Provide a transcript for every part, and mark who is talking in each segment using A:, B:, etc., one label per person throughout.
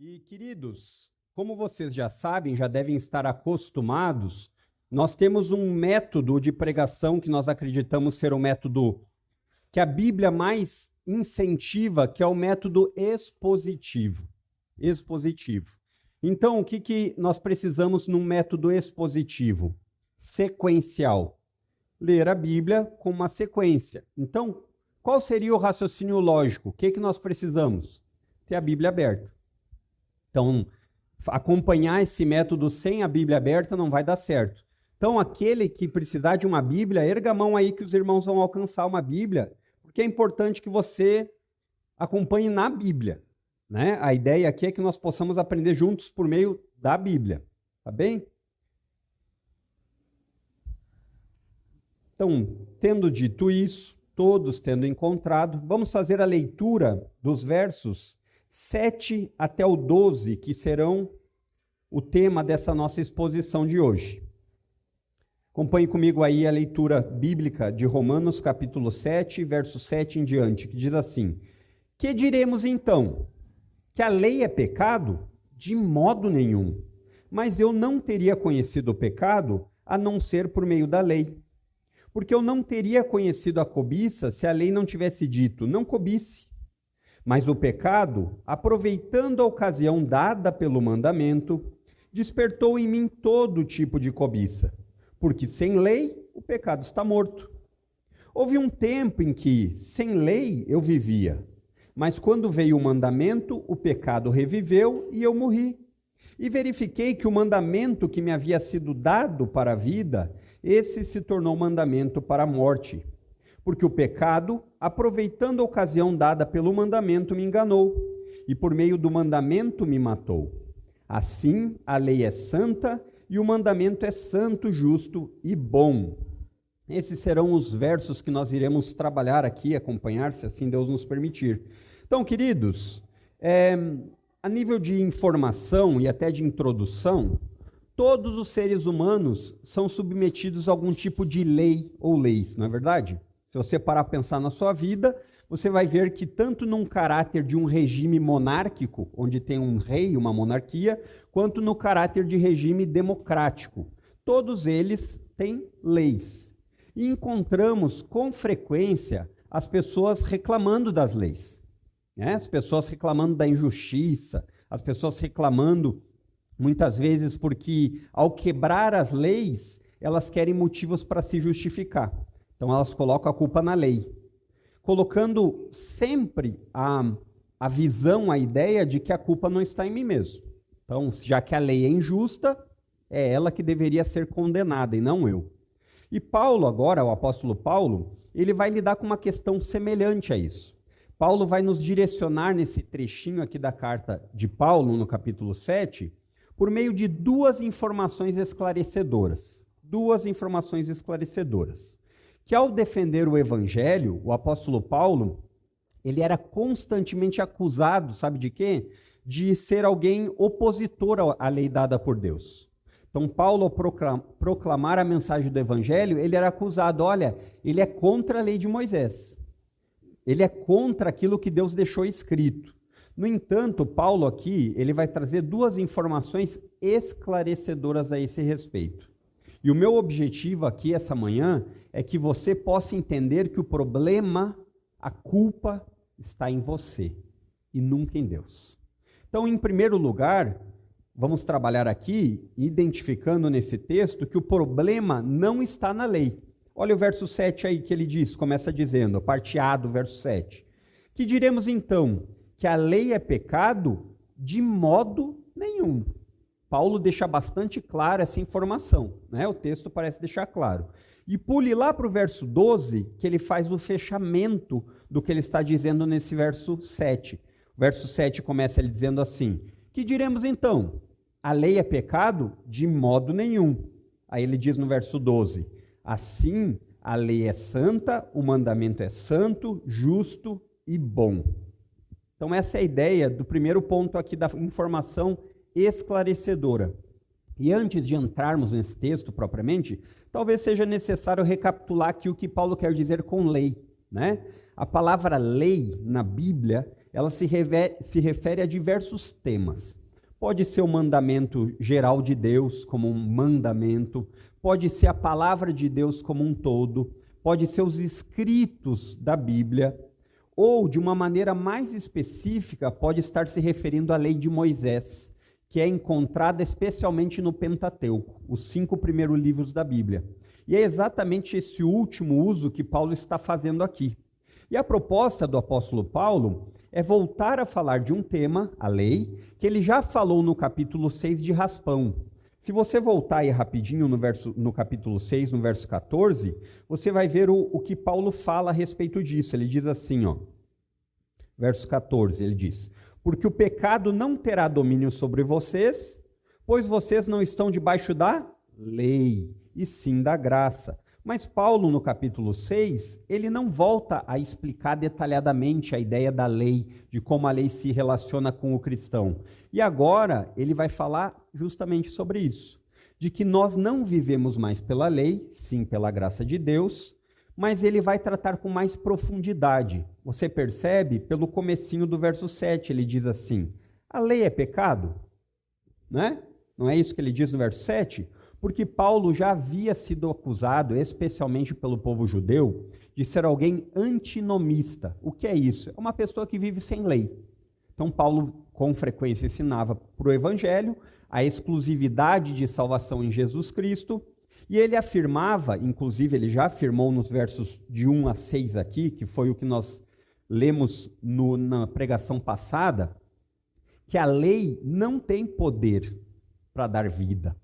A: E, queridos, como vocês já sabem, já devem estar acostumados, nós temos um método de pregação que nós acreditamos ser o método que a Bíblia mais incentiva, que é o método expositivo. Então, o que nós precisamos num método expositivo? Sequencial. Ler a Bíblia com uma sequência. Então, qual seria o raciocínio lógico? O que nós precisamos? Ter a Bíblia aberta. Então, acompanhar esse método sem a Bíblia aberta não vai dar certo. Então, aquele que precisar de uma Bíblia, erga a mão aí que os irmãos vão alcançar uma Bíblia, porque é importante que você acompanhe na Bíblia, né? A ideia aqui é que nós possamos aprender juntos por meio da Bíblia, tá bem? Então, tendo dito isso, todos tendo encontrado, vamos fazer a leitura dos versos 7 até o 12, que serão o tema dessa nossa exposição de hoje. Acompanhe comigo aí a leitura bíblica de Romanos, capítulo 7, verso 7 em diante, que diz assim: Que diremos então? Que a lei é pecado? De modo nenhum. Mas eu não teria conhecido o pecado a não ser por meio da lei. Porque eu não teria conhecido a cobiça se a lei não tivesse dito, não cobice. Mas o pecado, aproveitando a ocasião dada pelo mandamento, despertou em mim todo tipo de cobiça. Porque sem lei, o pecado está morto. Houve um tempo em que, sem lei, eu vivia. Mas quando veio o mandamento, o pecado reviveu e eu morri. E verifiquei que o mandamento que me havia sido dado para a vida, esse se tornou mandamento para a morte. Porque o pecado, aproveitando a ocasião dada pelo mandamento, me enganou, e por meio do mandamento me matou. Assim, a lei é santa, e o mandamento é santo, justo e bom. Esses serão os versos que nós iremos trabalhar aqui, acompanhar, se assim Deus nos permitir. Então, queridos, a nível de informação e até de introdução, todos os seres humanos são submetidos a algum tipo de lei ou leis, não é verdade? Se você parar a pensar na sua vida, você vai ver que tanto num caráter de um regime monárquico, onde tem um rei, uma monarquia, quanto no caráter de regime democrático. Todos eles têm leis. E encontramos com frequência as pessoas reclamando das leis, né? As pessoas reclamando da injustiça, as pessoas reclamando muitas vezes porque ao quebrar as leis, elas querem motivos para se justificar. Então elas colocam a culpa na lei, colocando sempre a visão, a ideia de que a culpa não está em mim mesmo. Então, já que a lei é injusta, é ela que deveria ser condenada e não eu. E Paulo agora, o apóstolo Paulo, ele vai lidar com uma questão semelhante a isso. Paulo vai nos direcionar nesse trechinho aqui da carta de Paulo, no capítulo 7, por meio de duas informações esclarecedoras. Que ao defender o evangelho, o apóstolo Paulo, ele era constantemente acusado, sabe de quê? De ser alguém opositor à lei dada por Deus. Então, Paulo, ao proclamar a mensagem do evangelho, ele era acusado, olha, ele é contra a lei de Moisés. Ele é contra aquilo que Deus deixou escrito. No entanto, Paulo aqui, ele vai trazer duas informações esclarecedoras a esse respeito. E o meu objetivo aqui essa manhã é que você possa entender que o problema, a culpa, está em você e nunca em Deus. Então, em primeiro lugar, vamos trabalhar aqui identificando nesse texto que o problema não está na lei. Olha o verso 7 aí que ele diz, começa dizendo, parte A do verso 7. Que diremos então? Que a lei é pecado? De modo nenhum. Paulo deixa bastante clara essa informação, né? O texto parece deixar claro. E pule lá para o verso 12, que ele faz o fechamento do que ele está dizendo nesse verso 7. O verso 7 começa ele dizendo assim, que diremos então? A lei é pecado? De modo nenhum. Aí ele diz no verso 12, assim a lei é santa, o mandamento é santo, justo e bom. Então essa é a ideia do primeiro ponto aqui da informação esclarecedora. E antes de entrarmos nesse texto propriamente, talvez seja necessário recapitular aqui o que Paulo quer dizer com lei, né? A palavra lei na Bíblia, ela se refere a diversos temas. Pode ser o mandamento geral de Deus como um mandamento, pode ser a palavra de Deus como um todo, pode ser os escritos da Bíblia, ou, de uma maneira mais específica, pode estar se referindo à lei de Moisés, que é encontrada especialmente no Pentateuco, os 5 primeiros livros da Bíblia. E é exatamente esse último uso que Paulo está fazendo aqui. E a proposta do apóstolo Paulo é voltar a falar de um tema, a lei, que ele já falou no capítulo 6 de raspão. Se você voltar aí rapidinho no capítulo 6, no verso 14, você vai ver o que Paulo fala a respeito disso. Ele diz assim, ó, verso 14, ele diz: porque o pecado não terá domínio sobre vocês, pois vocês não estão debaixo da lei, e sim da graça. Mas Paulo, no capítulo 6, ele não volta a explicar detalhadamente a ideia da lei, de como a lei se relaciona com o cristão. E agora ele vai falar justamente sobre isso, de que nós não vivemos mais pela lei, sim pela graça de Deus, mas ele vai tratar com mais profundidade. Você percebe pelo comecinho do verso 7, ele diz assim: a lei é pecado? Né? Não é isso que ele diz no verso 7? Porque Paulo já havia sido acusado, especialmente pelo povo judeu, de ser alguém antinomista. O que é isso? É uma pessoa que vive sem lei. Então Paulo com frequência ensinava para o evangelho a exclusividade de salvação em Jesus Cristo, e ele afirmava, inclusive ele já afirmou nos versos de 1 a 6 aqui, que foi o que nós lemos na pregação passada, que a lei não tem poder para dar vida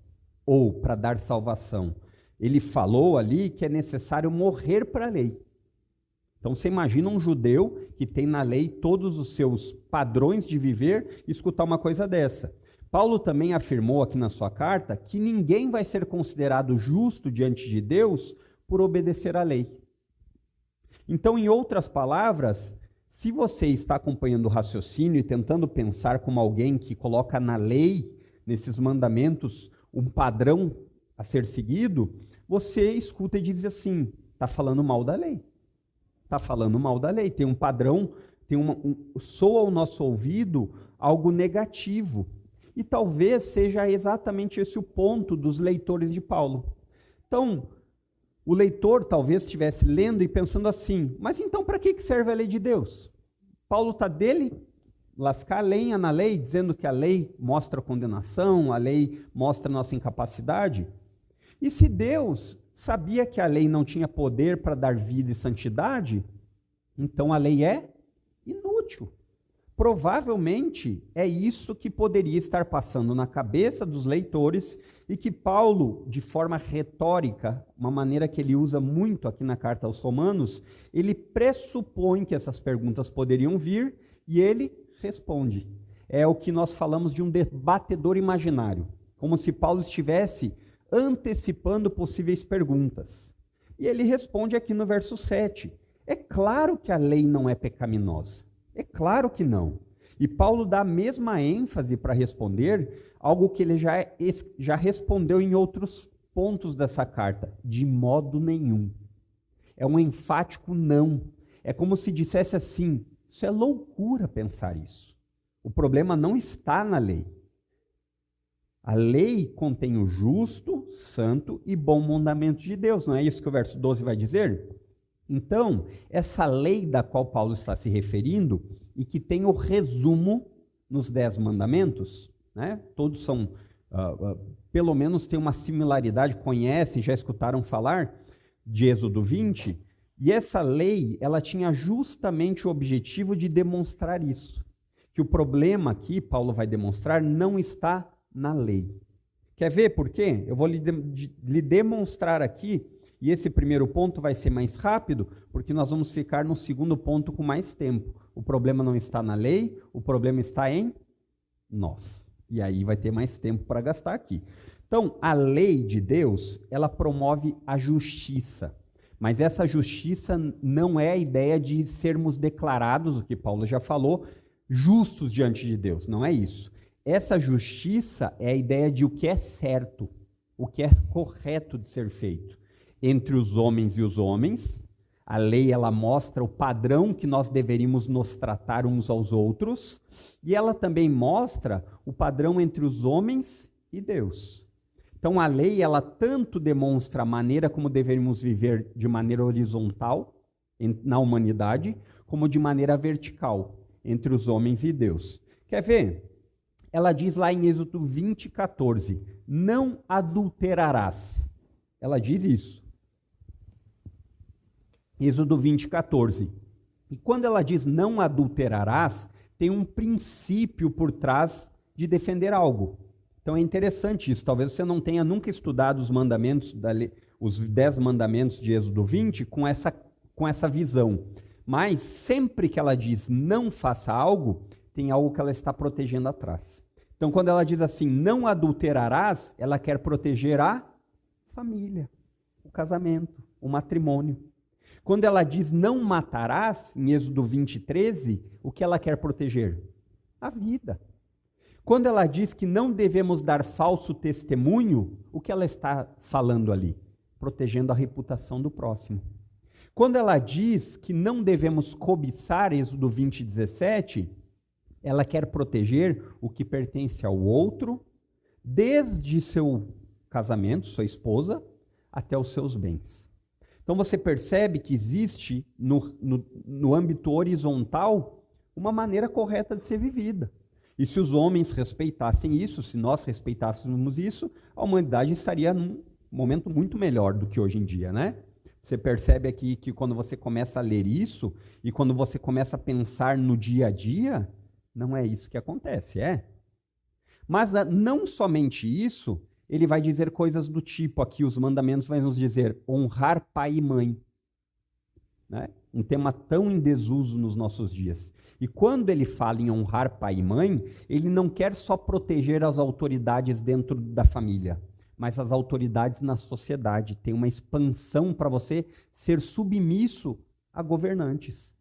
A: ou para dar salvação. Ele falou ali que é necessário morrer para a lei. Então você imagina um judeu que tem na lei todos os seus padrões de viver e escutar uma coisa dessa. Paulo também afirmou aqui na sua carta que ninguém vai ser considerado justo diante de Deus por obedecer à lei. Então, em outras palavras, se você está acompanhando o raciocínio e tentando pensar como alguém que coloca na lei, nesses mandamentos, um padrão a ser seguido, você escuta e diz assim: está falando mal da lei. Está falando mal da lei. Tem um padrão, soa ao nosso ouvido algo negativo. E talvez seja exatamente esse o ponto dos leitores de Paulo. Então, o leitor talvez estivesse lendo e pensando assim: mas então para que serve a lei de Deus? Paulo está dele lascar a lenha na lei, dizendo que a lei mostra condenação, a lei mostra nossa incapacidade. E se Deus sabia que a lei não tinha poder para dar vida e santidade, então a lei é inútil. Provavelmente é isso que poderia estar passando na cabeça dos leitores e que Paulo, de forma retórica, uma maneira que ele usa muito aqui na carta aos Romanos, ele pressupõe que essas perguntas poderiam vir e ele responde. É o que nós falamos de um debatedor imaginário, como se Paulo estivesse antecipando possíveis perguntas. E ele responde aqui no verso 7. É claro que a lei não é pecaminosa. É claro que não. E Paulo dá a mesma ênfase para responder algo que ele já respondeu em outros pontos dessa carta. De modo nenhum. É um enfático não. É como se dissesse assim: isso é loucura pensar isso. O problema não está na lei. A lei contém o justo, santo e bom mandamento de Deus. Não é isso que o verso 12 vai dizer? Então, essa lei da qual Paulo está se referindo e que tem o resumo nos 10 mandamentos, né? Todos são, pelo menos têm uma similaridade, conhecem, já escutaram falar de Êxodo 20, e essa lei, ela tinha justamente o objetivo de demonstrar isso, que o problema aqui, Paulo vai demonstrar, não está na lei. Quer ver por quê? Eu vou lhe demonstrar aqui. E esse primeiro ponto vai ser mais rápido, porque nós vamos ficar no segundo ponto com mais tempo. O problema não está na lei, o problema está em nós. E aí vai ter mais tempo para gastar aqui. Então, a lei de Deus, ela promove a justiça. Mas essa justiça não é a ideia de sermos declarados, o que Paulo já falou, justos diante de Deus. Não é isso. Essa justiça é a ideia de o que é certo, o que é correto de ser feito. Entre os homens e os homens, A lei, ela mostra o padrão que nós deveríamos nos tratar uns aos outros, e ela também mostra o padrão entre os homens e Deus. Então, a lei, ela tanto demonstra a maneira como deveríamos viver de maneira horizontal na humanidade, como de maneira vertical entre os homens e Deus. Quer ver? Ela diz lá em Êxodo 20:14, não adulterarás. Ela diz isso. Êxodo 20:14. E quando ela diz não adulterarás, tem um princípio por trás de defender algo. Então é interessante isso. Talvez você não tenha nunca estudado os mandamentos, os 10 mandamentos de Êxodo 20 com essa visão. Mas sempre que ela diz não faça algo, tem algo que ela está protegendo atrás. Então quando ela diz assim, não adulterarás, ela quer proteger a família, o casamento, o matrimônio. Quando ela diz não matarás, em Êxodo 20:13, o que ela quer proteger? A vida. Quando ela diz que não devemos dar falso testemunho, o que ela está falando ali? Protegendo a reputação do próximo. Quando ela diz que não devemos cobiçar, Êxodo 20:17, ela quer proteger o que pertence ao outro, desde seu casamento, sua esposa, até os seus bens. Então você percebe que existe no âmbito horizontal uma maneira correta de ser vivida. E se os homens respeitassem isso, se nós respeitássemos isso, a humanidade estaria num momento muito melhor do que hoje em dia, né? Você percebe aqui que quando você começa a ler isso e quando você começa a pensar no dia a dia, não é isso que acontece, é? Mas não somente isso, ele vai dizer coisas do tipo, aqui os mandamentos vão nos dizer, honrar pai e mãe. Né? Um tema tão em desuso nos nossos dias. E quando ele fala em honrar pai e mãe, ele não quer só proteger as autoridades dentro da família, mas as autoridades na sociedade. Tem uma expansão para você ser submisso a governantes.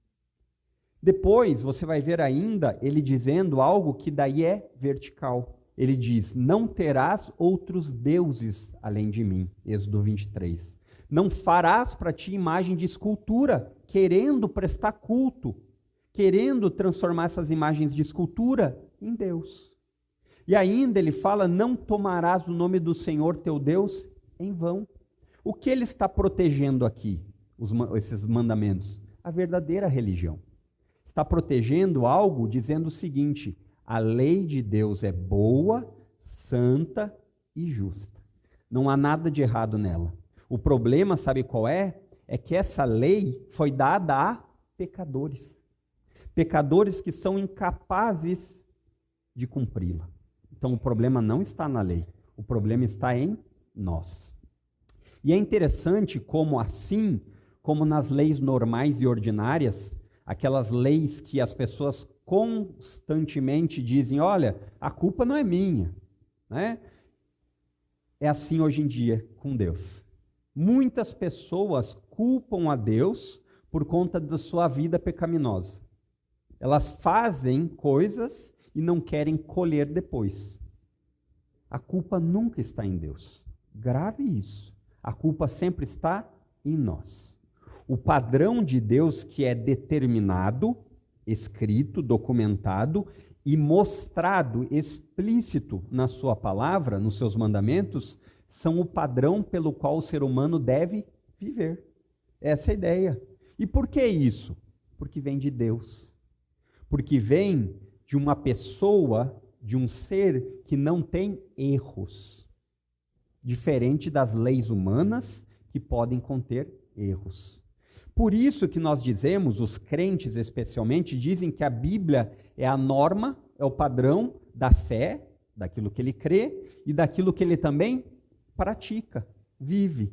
A: Depois, você vai ver ainda ele dizendo algo que daí é vertical. Ele diz, não terás outros deuses além de mim, Êxodo 23. Não farás para ti imagem de escultura, querendo prestar culto, querendo transformar essas imagens de escultura em Deus. E ainda ele fala, não tomarás o nome do Senhor teu Deus em vão. O que ele está protegendo aqui, esses mandamentos? A verdadeira religião. Está protegendo algo dizendo o seguinte, a lei de Deus é boa, santa e justa. Não há nada de errado nela. O problema, sabe qual é? É que essa lei foi dada a pecadores. Pecadores que são incapazes de cumpri-la. Então o problema não está na lei, o problema está em nós. E é interessante como assim, como nas leis normais e ordinárias, aquelas leis que as pessoas constantemente dizem, olha, a culpa não é minha, né? É assim hoje em dia com Deus. Muitas pessoas culpam a Deus por conta da sua vida pecaminosa. Elas fazem coisas e não querem colher depois. A culpa nunca está em Deus. Grave isso. A culpa sempre está em nós. O padrão de Deus que é determinado, escrito, documentado e mostrado explícito na sua palavra, nos seus mandamentos, são o padrão pelo qual o ser humano deve viver. Essa é a ideia. E por que isso? Porque vem de Deus. Porque vem de uma pessoa, de um ser que não tem erros. Diferente das leis humanas que podem conter erros. Por isso que nós dizemos, os crentes especialmente, dizem que a Bíblia é a norma, é o padrão da fé, daquilo que ele crê e daquilo que ele também pratica, vive.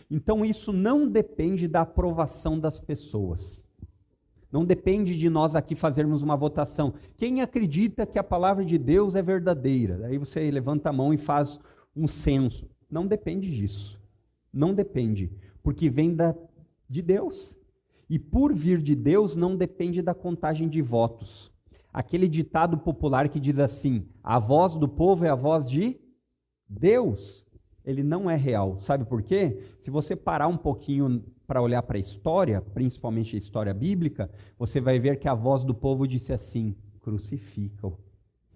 A: Então isso não depende da aprovação das pessoas. Não depende de nós aqui fazermos uma votação. Quem acredita que a palavra de Deus é verdadeira? Aí você levanta a mão e faz um censo. Não depende disso. Não depende. Porque vem de Deus. E por vir de Deus não depende da contagem de votos. Aquele ditado popular que diz assim, a voz do povo é a voz de Deus. Ele não é real. Sabe por quê? Se você parar um pouquinho para olhar para a história, principalmente a história bíblica, você vai ver que a voz do povo disse assim: crucifica-o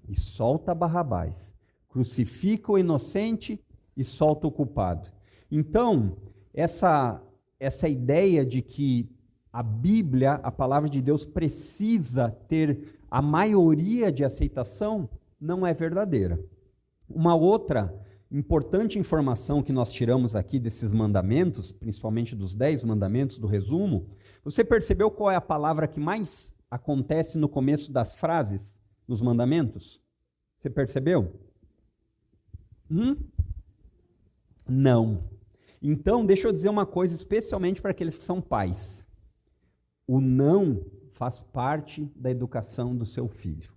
A: e solta Barrabás. Crucifica o inocente e solta o culpado. Então, essa ideia de que a Bíblia, a palavra de Deus, precisa ter a maioria de aceitação, não é verdadeira. Uma outra importante informação que nós tiramos aqui desses mandamentos, principalmente dos 10 mandamentos do resumo, você percebeu qual é a palavra que mais acontece no começo das frases dos mandamentos? Você percebeu? Não. Então, deixa eu dizer uma coisa, especialmente para aqueles que são pais. O não faz parte da educação do seu filho.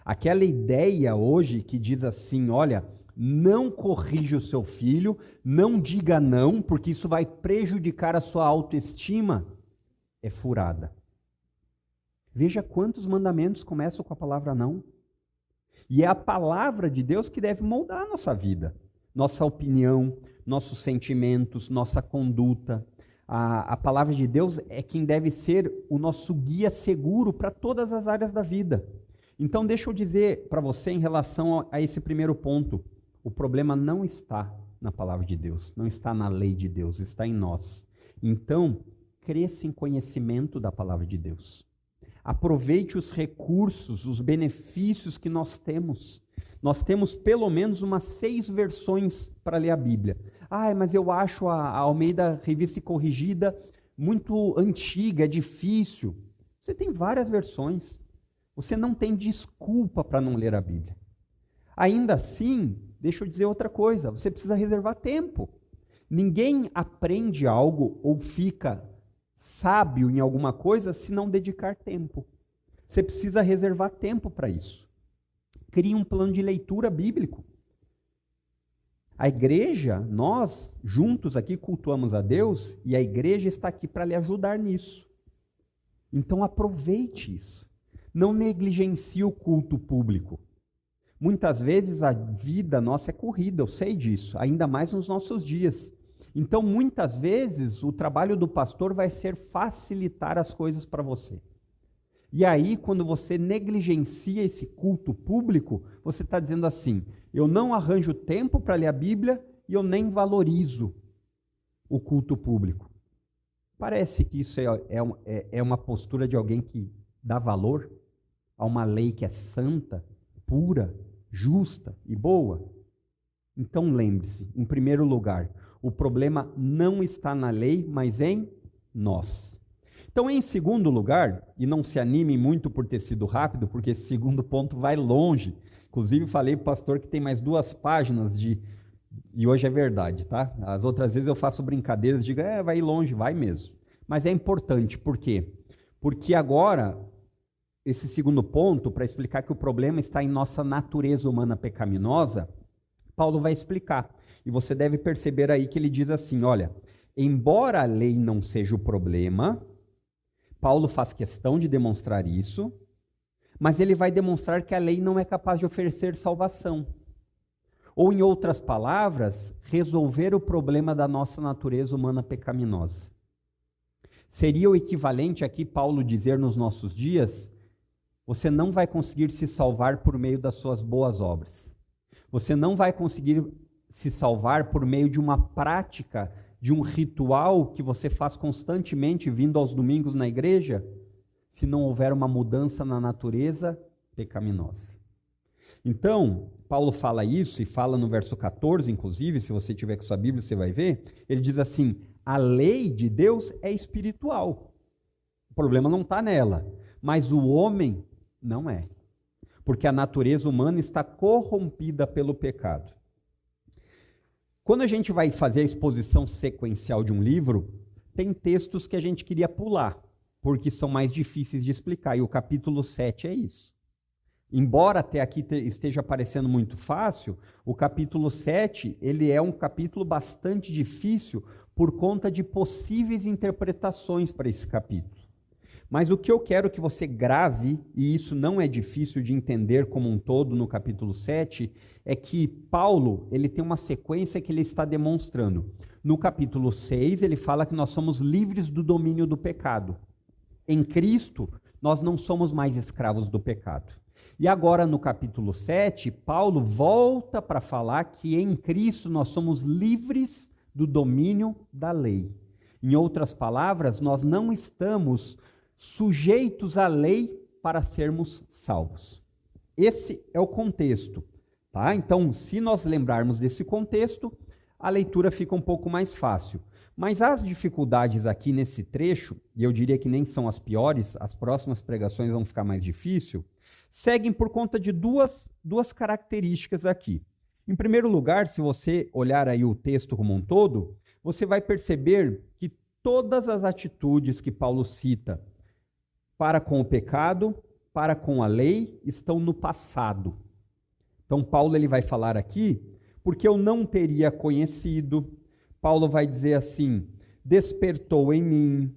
A: Aquela ideia hoje que diz assim, olha, não corrija o seu filho, não diga não, porque isso vai prejudicar a sua autoestima, é furada. Veja quantos mandamentos começam com a palavra não. E é a palavra de Deus que deve moldar a nossa vida, nossa opinião, nossos sentimentos, nossa conduta. A palavra de Deus é quem deve ser o nosso guia seguro para todas as áreas da vida. Então, deixa eu dizer para você em relação a esse primeiro ponto. O problema não está na palavra de Deus, não está na lei de Deus, está em nós. Então, cresça em conhecimento da palavra de Deus. Aproveite os recursos, os benefícios que nós temos. Nós temos pelo menos umas 6 versões para ler a Bíblia. Mas eu acho a Almeida Revista e Corrigida muito antiga, é difícil. Você tem várias versões. Você não tem desculpa para não ler a Bíblia. Ainda assim, deixa eu dizer outra coisa, você precisa reservar tempo. Ninguém aprende algo ou fica sábio em alguma coisa se não dedicar tempo. Você precisa reservar tempo para isso. Crie um plano de leitura bíblico. A igreja, nós juntos aqui cultuamos a Deus e a igreja está aqui para lhe ajudar nisso. Então aproveite isso. Não negligencie o culto público. Muitas vezes a vida nossa é corrida, eu sei disso, ainda mais nos nossos dias. Então, muitas vezes, o trabalho do pastor vai ser facilitar as coisas para você. E aí, quando você negligencia esse culto público, você está dizendo assim, eu não arranjo tempo para ler a Bíblia e eu nem valorizo o culto público. Parece que isso é uma postura de alguém que dá valor a uma lei que é santa, pura, justa e boa. Então lembre-se, em primeiro lugar, o problema não está na lei, mas em nós. Então, em segundo lugar, e não se anime muito por ter sido rápido, porque esse segundo ponto vai longe. Inclusive, falei para o pastor que tem mais 2 páginas e hoje é verdade, tá? As outras vezes eu faço brincadeiras, digo, vai ir longe, vai mesmo. Mas é importante, por quê? Porque agora, esse segundo ponto, para explicar que o problema está em nossa natureza humana pecaminosa, Paulo vai explicar. E você deve perceber aí que ele diz assim, olha, embora a lei não seja o problema, Paulo faz questão de demonstrar isso, mas ele vai demonstrar que a lei não é capaz de oferecer salvação. Ou, em outras palavras, resolver o problema da nossa natureza humana pecaminosa. Seria o equivalente aqui, Paulo dizer nos nossos dias, você não vai conseguir se salvar por meio das suas boas obras. Você não vai conseguir se salvar por meio de uma prática, de um ritual que você faz constantemente vindo aos domingos na igreja, se não houver uma mudança na natureza pecaminosa. Então, Paulo fala isso e fala no verso 14, inclusive, se você tiver com sua Bíblia, você vai ver, ele diz assim, a lei de Deus é espiritual. O problema não está nela, mas o homem não é. Porque a natureza humana está corrompida pelo pecado. Quando a gente vai fazer a exposição sequencial de um livro, tem textos que a gente queria pular, porque são mais difíceis de explicar, e o capítulo 7 é isso. Embora até aqui esteja parecendo muito fácil, o capítulo 7, ele é um capítulo bastante difícil por conta de possíveis interpretações para esse capítulo. Mas o que eu quero que você grave, e isso não é difícil de entender como um todo no capítulo 7, é que Paulo ele tem uma sequência que ele está demonstrando. No capítulo 6, ele fala que nós somos livres do domínio do pecado. Em Cristo, nós não somos mais escravos do pecado. E agora, no capítulo 7, Paulo volta para falar que em Cristo nós somos livres do domínio da lei. Em outras palavras, nós não estamos sujeitos à lei para sermos salvos. Esse é o contexto, tá? Então, se nós lembrarmos desse contexto, a leitura fica um pouco mais fácil. Mas as dificuldades aqui nesse trecho, e eu diria que nem são as piores, as próximas pregações vão ficar mais difíceis, seguem por conta de duas características aqui. Em primeiro lugar, se você olhar aí o texto como um todo, você vai perceber que todas as atitudes que Paulo cita para com o pecado, para com a lei, estão no passado. Então, Paulo ele vai falar aqui, porque eu não teria conhecido. Paulo vai dizer assim, despertou em mim.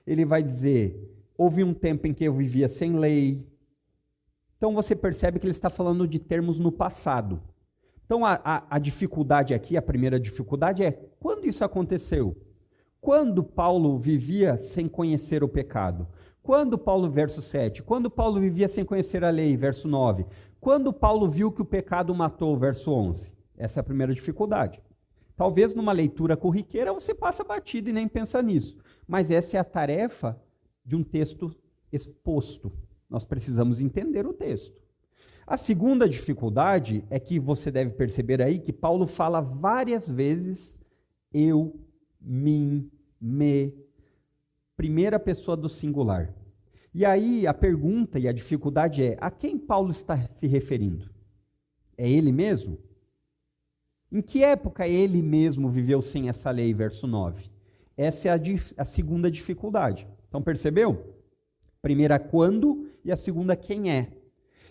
A: Ele vai dizer, houve um tempo em que eu vivia sem lei. Então, você percebe que ele está falando de termos no passado. Então, a dificuldade aqui, a primeira dificuldade é, quando isso aconteceu? Quando Paulo vivia sem conhecer o pecado? Quando Paulo, verso 7, quando Paulo vivia sem conhecer a lei, verso 9? Quando Paulo viu que o pecado matou, verso 11? Essa é a primeira dificuldade. Talvez numa leitura corriqueira você passa batido e nem pensa nisso. Mas essa é a tarefa de um texto exposto. Nós precisamos entender o texto. A segunda dificuldade é que você deve perceber aí que Paulo fala várias vezes eu, mim, me, primeira pessoa do singular. E aí a pergunta e a dificuldade é, a quem Paulo está se referindo? É ele mesmo? Em que época ele mesmo viveu sem essa lei, verso 9? Essa é a segunda dificuldade. Então percebeu? Primeira, quando, e a segunda, quem é.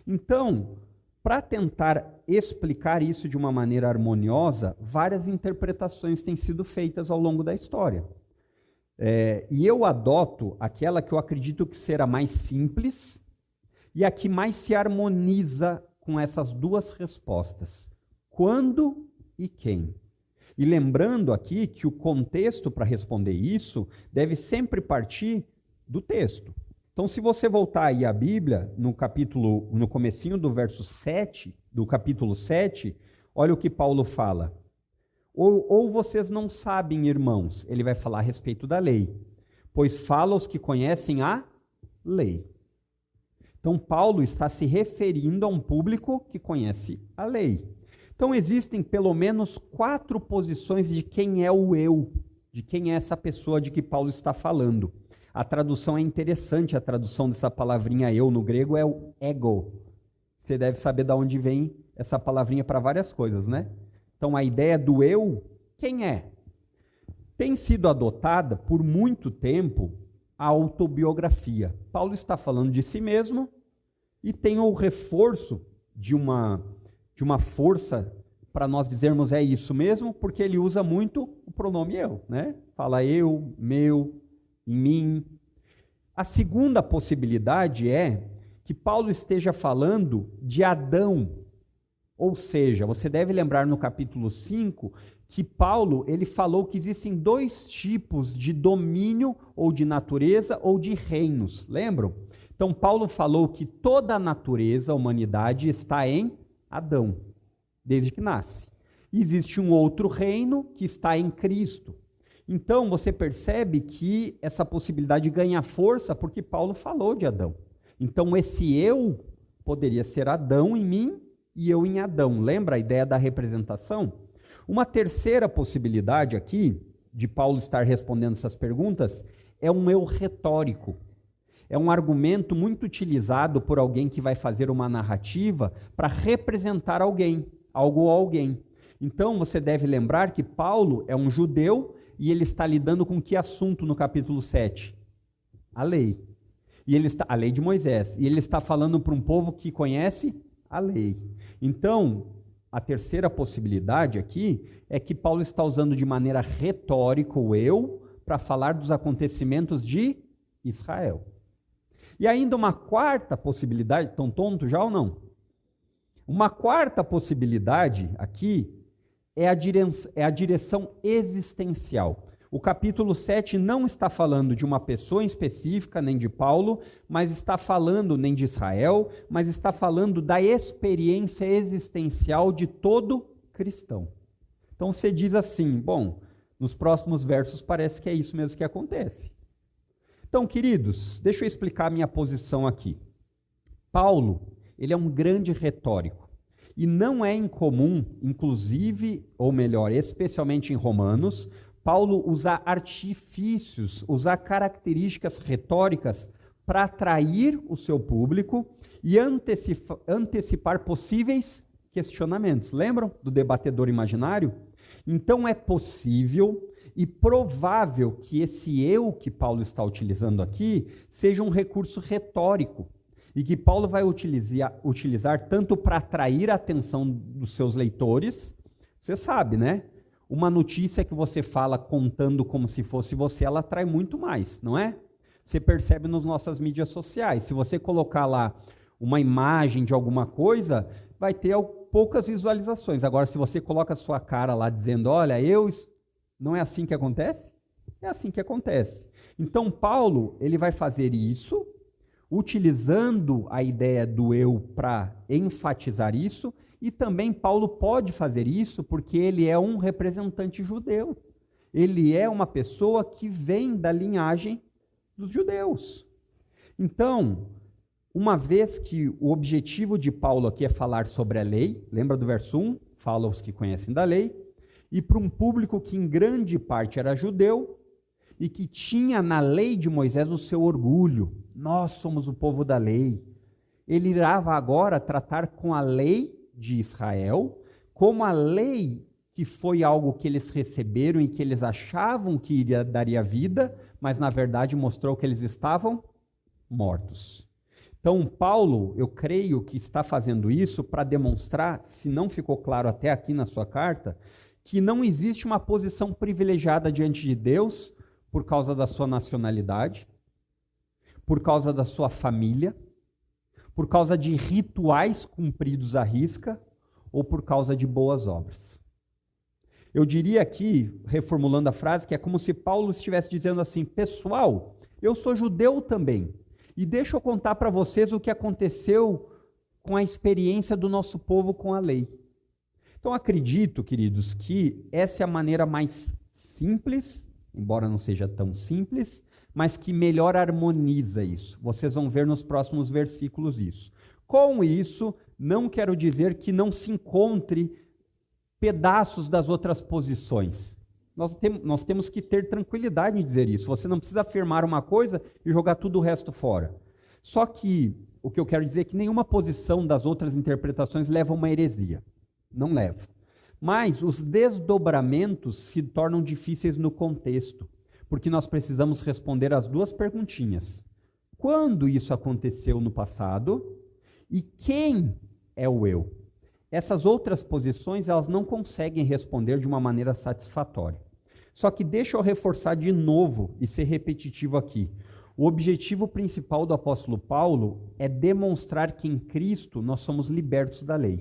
A: Então, para tentar explicar isso de uma maneira harmoniosa, várias interpretações têm sido feitas ao longo da história. E eu adoto aquela que eu acredito que será mais simples e a que mais se harmoniza com essas duas respostas. Quando e quem? E lembrando aqui que o contexto para responder isso deve sempre partir do texto. Então, se você voltar aí à Bíblia, no comecinho do verso 7, do capítulo 7, olha o que Paulo fala. Ou vocês não sabem, irmãos, ele vai falar a respeito da lei, pois fala aos que conhecem a lei. Então, Paulo está se referindo a um público que conhece a lei. Então, existem pelo menos 4 posições de quem é o eu, de quem é essa pessoa de que Paulo está falando. A tradução é interessante, a tradução dessa palavrinha eu no grego é o ego. Você deve saber de onde vem essa palavrinha para várias coisas, né? Então, a ideia do eu, quem é? Tem sido adotada por muito tempo a autobiografia. Paulo está falando de si mesmo e tem o reforço de uma força para nós dizermos é isso mesmo, porque ele usa muito o pronome eu, né? Fala eu, meu, em mim. A segunda possibilidade é que Paulo esteja falando de Adão. Ou seja, você deve lembrar no capítulo 5 que Paulo ele falou que existem 2 tipos de domínio ou de natureza ou de reinos. Lembram? Então Paulo falou que toda a natureza, a humanidade está em Adão, desde que nasce. Existe um outro reino que está em Cristo. Então, você percebe que essa possibilidade ganha força porque Paulo falou de Adão. Então, esse eu poderia ser Adão em mim e eu em Adão. Lembra a ideia da representação? Uma terceira possibilidade aqui, de Paulo estar respondendo essas perguntas, é um eu retórico. É um argumento muito utilizado por alguém que vai fazer uma narrativa para representar alguém, algo ou alguém. Então, você deve lembrar que Paulo é um judeu e ele está lidando com que assunto no capítulo 7? A lei. A lei de Moisés. E ele está falando para um povo que conhece a lei. Então, a terceira possibilidade aqui é que Paulo está usando de maneira retórica o eu para falar dos acontecimentos de Israel. E ainda uma quarta possibilidade, estão tontos já ou não? Uma quarta possibilidade aqui é a direção existencial. O capítulo 7 não está falando de uma pessoa em específica, nem de Paulo, mas está falando nem de Israel, mas está falando da experiência existencial de todo cristão. Então você diz assim, bom, nos próximos versos parece que é isso mesmo que acontece. Então, queridos, deixa eu explicar a minha posição aqui. Paulo, ele é um grande retórico. E não é incomum, inclusive, ou melhor, especialmente em Romanos, Paulo usar artifícios, usar características retóricas para atrair o seu público e antecipar possíveis questionamentos. Lembram do debatedor imaginário? Então é possível e provável que esse eu que Paulo está utilizando aqui seja um recurso retórico e que Paulo vai utilizar tanto para atrair a atenção dos seus leitores, você sabe, né? Uma notícia que você fala contando como se fosse você, ela atrai muito mais, não é? Você percebe nas nossas mídias sociais. Se você colocar lá uma imagem de alguma coisa, vai ter poucas visualizações. Agora, se você coloca a sua cara lá dizendo, olha, não é assim que acontece? É assim que acontece. Então, Paulo, ele vai fazer isso, utilizando a ideia do eu para enfatizar isso, e também Paulo pode fazer isso porque ele é um representante judeu. Ele é uma pessoa que vem da linhagem dos judeus. Então, uma vez que o objetivo de Paulo aqui é falar sobre a lei, lembra do verso 1? Fala aos que conhecem da lei, e para um público que em grande parte era judeu, e que tinha na lei de Moisés o seu orgulho. Nós somos o povo da lei. Ele irá agora tratar com a lei de Israel, como a lei que foi algo que eles receberam e que eles achavam que daria vida, mas na verdade mostrou que eles estavam mortos. Então, Paulo, eu creio que está fazendo isso para demonstrar, se não ficou claro até aqui na sua carta, que não existe uma posição privilegiada diante de Deus por causa da sua nacionalidade, por causa da sua família, por causa de rituais cumpridos à risca ou por causa de boas obras. Eu diria aqui, reformulando a frase, que é como se Paulo estivesse dizendo assim, pessoal, eu sou judeu também, e deixa eu contar para vocês o que aconteceu com a experiência do nosso povo com a lei. Então acredito, queridos, que essa é a maneira mais simples, embora não seja tão simples, mas que melhor harmoniza isso. Vocês vão ver nos próximos versículos isso. Com isso, não quero dizer que não se encontre pedaços das outras posições. Nós temos que ter tranquilidade em dizer isso. Você não precisa afirmar uma coisa e jogar tudo o resto fora. Só que o que eu quero dizer é que nenhuma posição das outras interpretações leva a uma heresia. Não leva. Mas os desdobramentos se tornam difíceis no contexto, porque nós precisamos responder as duas perguntinhas. Quando isso aconteceu no passado? E quem é o eu? Essas outras posições, elas não conseguem responder de uma maneira satisfatória. Só que deixa eu reforçar de novo e ser repetitivo aqui. O objetivo principal do apóstolo Paulo é demonstrar que em Cristo nós somos libertos da lei.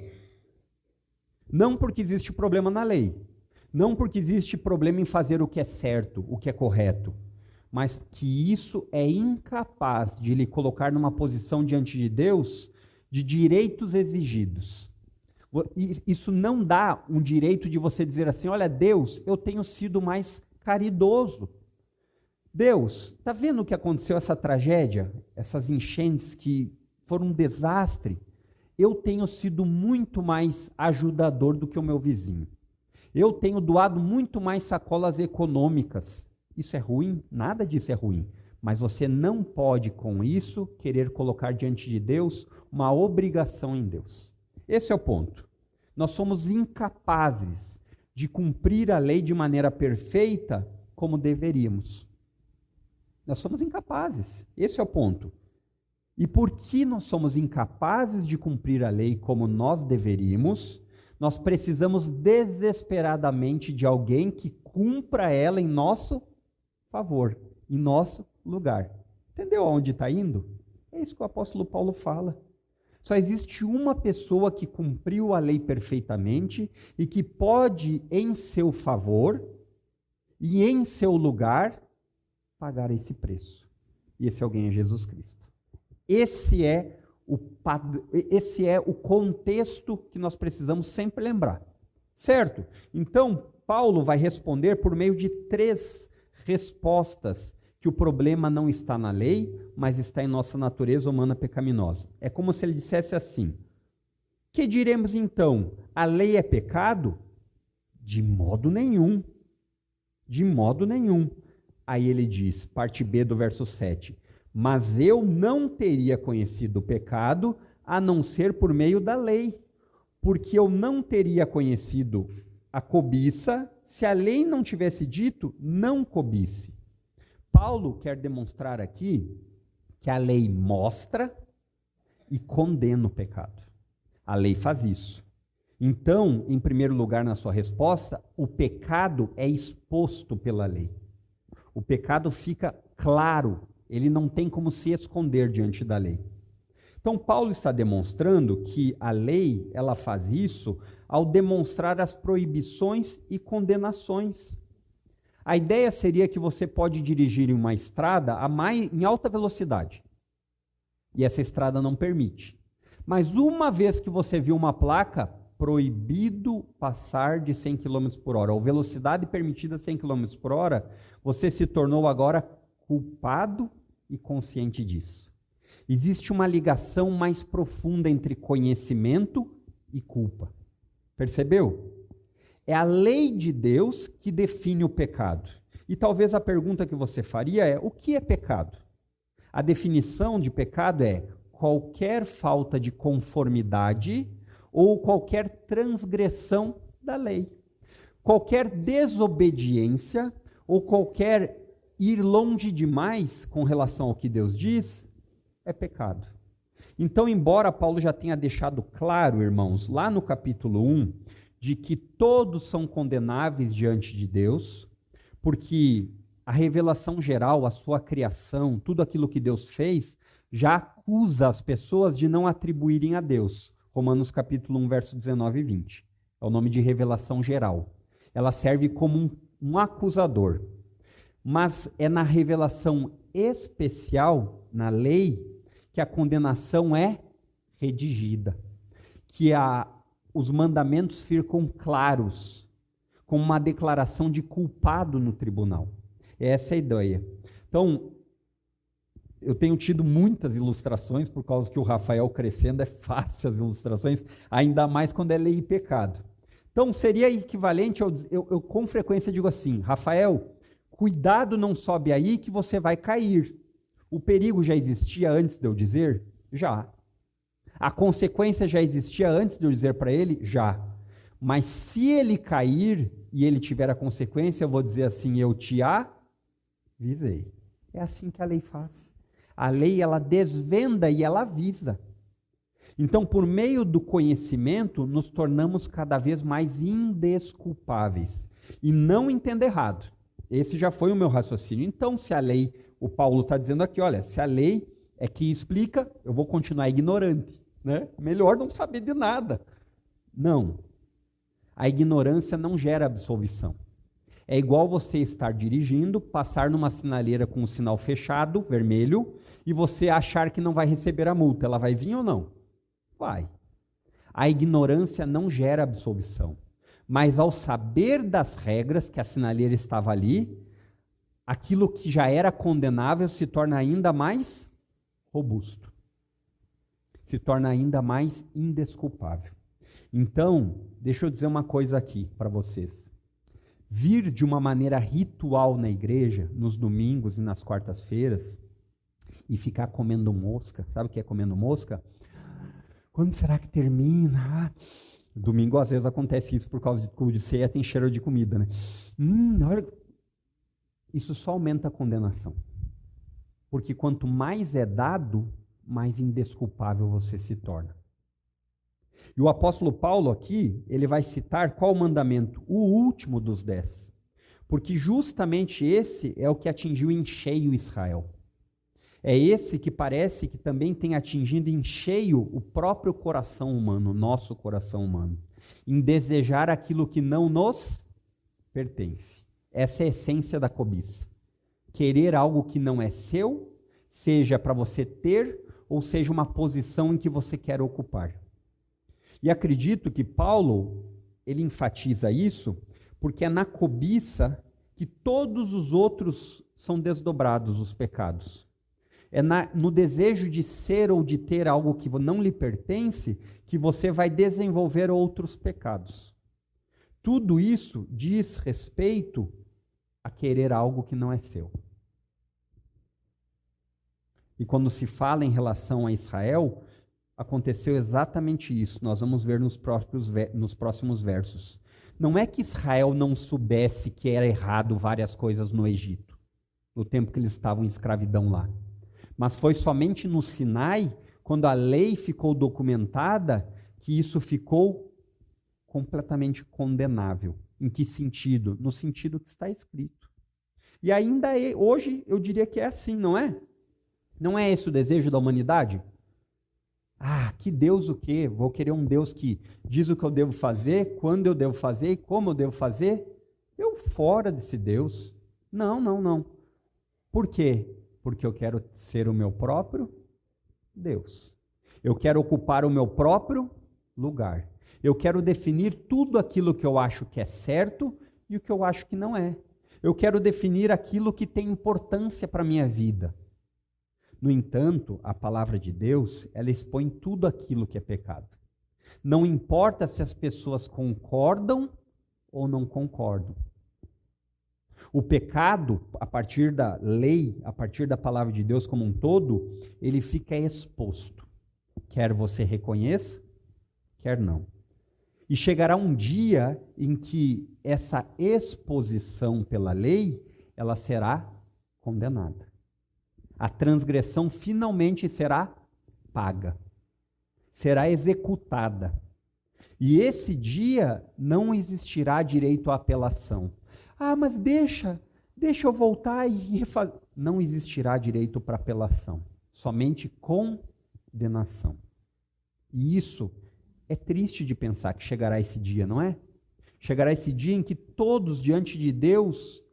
A: Não porque existe problema na lei, não porque existe problema em fazer o que é certo, o que é correto, mas que isso é incapaz de lhe colocar numa posição diante de Deus de direitos exigidos. Isso não dá um direito de você dizer assim, olha, Deus, eu tenho sido mais caridoso. Deus, está vendo o que aconteceu, essa tragédia, essas enchentes que foram um desastre? Eu tenho sido muito mais ajudador do que o meu vizinho. Eu tenho doado muito mais sacolas econômicas. Isso é ruim? Nada disso é ruim. Mas você não pode, com isso, querer colocar diante de Deus uma obrigação em Deus. Esse é o ponto. Nós somos incapazes de cumprir a lei de maneira perfeita como deveríamos. Nós somos incapazes. Esse é o ponto. E porque nós somos incapazes de cumprir a lei como nós deveríamos, nós precisamos desesperadamente de alguém que cumpra ela em nosso favor, em nosso lugar. Entendeu aonde está indo? É isso que o apóstolo Paulo fala. Só existe uma pessoa que cumpriu a lei perfeitamente e que pode, em seu favor e em seu lugar, pagar esse preço. E esse alguém é Jesus Cristo. Esse é o contexto que nós precisamos sempre lembrar. Certo? Então, Paulo vai responder por meio de 3 respostas que o problema não está na lei, mas está em nossa natureza humana pecaminosa. É como se ele dissesse assim: que diremos então? A lei é pecado? De modo nenhum. De modo nenhum. Aí ele diz, parte B do verso 7, mas eu não teria conhecido o pecado a não ser por meio da lei, porque eu não teria conhecido a cobiça se a lei não tivesse dito não cobice. Paulo quer demonstrar aqui que a lei mostra e condena o pecado. A lei faz isso. Então, em primeiro lugar, na sua resposta, o pecado é exposto pela lei. O pecado fica claro, ele não tem como se esconder diante da lei. Então, Paulo está demonstrando que a lei, ela faz isso ao demonstrar as proibições e condenações. A ideia seria que você pode dirigir em uma estrada em alta velocidade. E essa estrada não permite. Mas uma vez que você viu uma placa, proibido passar de 100 km por hora, ou velocidade permitida 100 km por hora, você se tornou agora culpado e consciente disso. Existe uma ligação mais profunda entre conhecimento e culpa. Percebeu? É a lei de Deus que define o pecado. E talvez a pergunta que você faria é: o que é pecado? A definição de pecado é qualquer falta de conformidade ou qualquer transgressão da lei. Qualquer desobediência ou qualquer ir longe demais com relação ao que Deus diz é pecado. Então, embora Paulo já tenha deixado claro, irmãos, lá no capítulo 1, de que todos são condenáveis diante de Deus, porque a revelação geral, a sua criação, tudo aquilo que Deus fez, já acusa as pessoas de não atribuírem a Deus. Romanos capítulo 1, verso 19 e 20. É o nome de revelação geral. Ela serve como um acusador. Mas é na revelação especial, na lei, que a condenação é redigida. Que os mandamentos ficam claros, com uma declaração de culpado no tribunal. Essa é a ideia. Então, eu tenho tido muitas ilustrações, por causa que o Rafael crescendo é fácil as ilustrações, ainda mais quando é lei e pecado. Então, seria equivalente, eu com frequência digo assim: Rafael, cuidado, não sobe aí que você vai cair. O perigo já existia antes de eu dizer? Já. A consequência já existia antes de eu dizer para ele? Já. Mas se ele cair e ele tiver a consequência, eu vou dizer assim: eu te avisei. É assim que a lei faz. A lei, ela desvenda e ela avisa. Então, por meio do conhecimento, nos tornamos cada vez mais indesculpáveis. E não entenda errado. Esse já foi o meu raciocínio. Então, se a lei, o Paulo está dizendo aqui, olha, se a lei é que explica, eu vou continuar ignorante, né? Melhor não saber de nada. Não. A ignorância não gera absolvição. É igual você estar dirigindo, passar numa sinaleira com o sinal fechado, vermelho, e você achar que não vai receber a multa. Ela vai vir ou não? Vai. A ignorância não gera absolvição. Mas ao saber das regras, que a sinaleira estava ali, aquilo que já era condenável se torna ainda mais robusto. Se torna ainda mais indesculpável. Então, deixa eu dizer uma coisa aqui para vocês. Vir de uma maneira ritual na igreja, nos domingos e nas quartas-feiras, e ficar comendo mosca, sabe o que é comendo mosca? Quando será que termina? Domingo às vezes acontece isso por causa de ceia, tem cheiro de comida, né? Olha, isso só aumenta a condenação. Porque quanto mais é dado, mais indesculpável você se torna. E o apóstolo Paulo aqui, ele vai citar qual mandamento? O último dos 10. Porque justamente esse é o que atingiu em cheio Israel. É esse que parece que também tem atingido em cheio o próprio coração humano, nosso coração humano, em desejar aquilo que não nos pertence. Essa é a essência da cobiça. Querer algo que não é seu, seja para você ter, ou seja uma posição em que você quer ocupar. E acredito que Paulo, ele enfatiza isso, porque é na cobiça que todos os outros são desdobrados, os pecados. É no desejo de ser ou de ter algo que não lhe pertence que você vai desenvolver outros pecados. Tudo isso diz respeito a querer algo que não é seu. E quando se fala em relação a Israel, aconteceu exatamente isso. Nós vamos ver nos próximos versos. Não é que Israel não soubesse que era errado várias coisas no Egito, no tempo que eles estavam em escravidão lá. Mas foi somente no Sinai, quando a lei ficou documentada, que isso ficou completamente condenável. Em que sentido? No sentido que está escrito. E ainda hoje eu diria que é assim, não é? Não é esse o desejo da humanidade? Ah, que Deus o quê? Vou querer um Deus que diz o que eu devo fazer, quando eu devo fazer e como eu devo fazer? Eu fora desse Deus. Não. Por quê? Porque eu quero ser o meu próprio Deus. Eu quero ocupar o meu próprio lugar. Eu quero definir tudo aquilo que eu acho que é certo e o que eu acho que não é. Eu quero definir aquilo que tem importância para a minha vida. No entanto, a palavra de Deus, ela expõe tudo aquilo que é pecado. Não importa se as pessoas concordam ou não concordam. O pecado, a partir da lei, a partir da palavra de Deus como um todo, ele fica exposto. Quer você reconheça, quer não. E chegará um dia em que essa exposição pela lei, ela será condenada. A transgressão finalmente será paga, será executada. E esse dia não existirá direito à apelação. Ah, mas deixa eu voltar e refazer. Não existirá direito para apelação, somente condenação. E isso é triste de pensar que chegará esse dia, não é? Chegará esse dia em que todos diante de Deus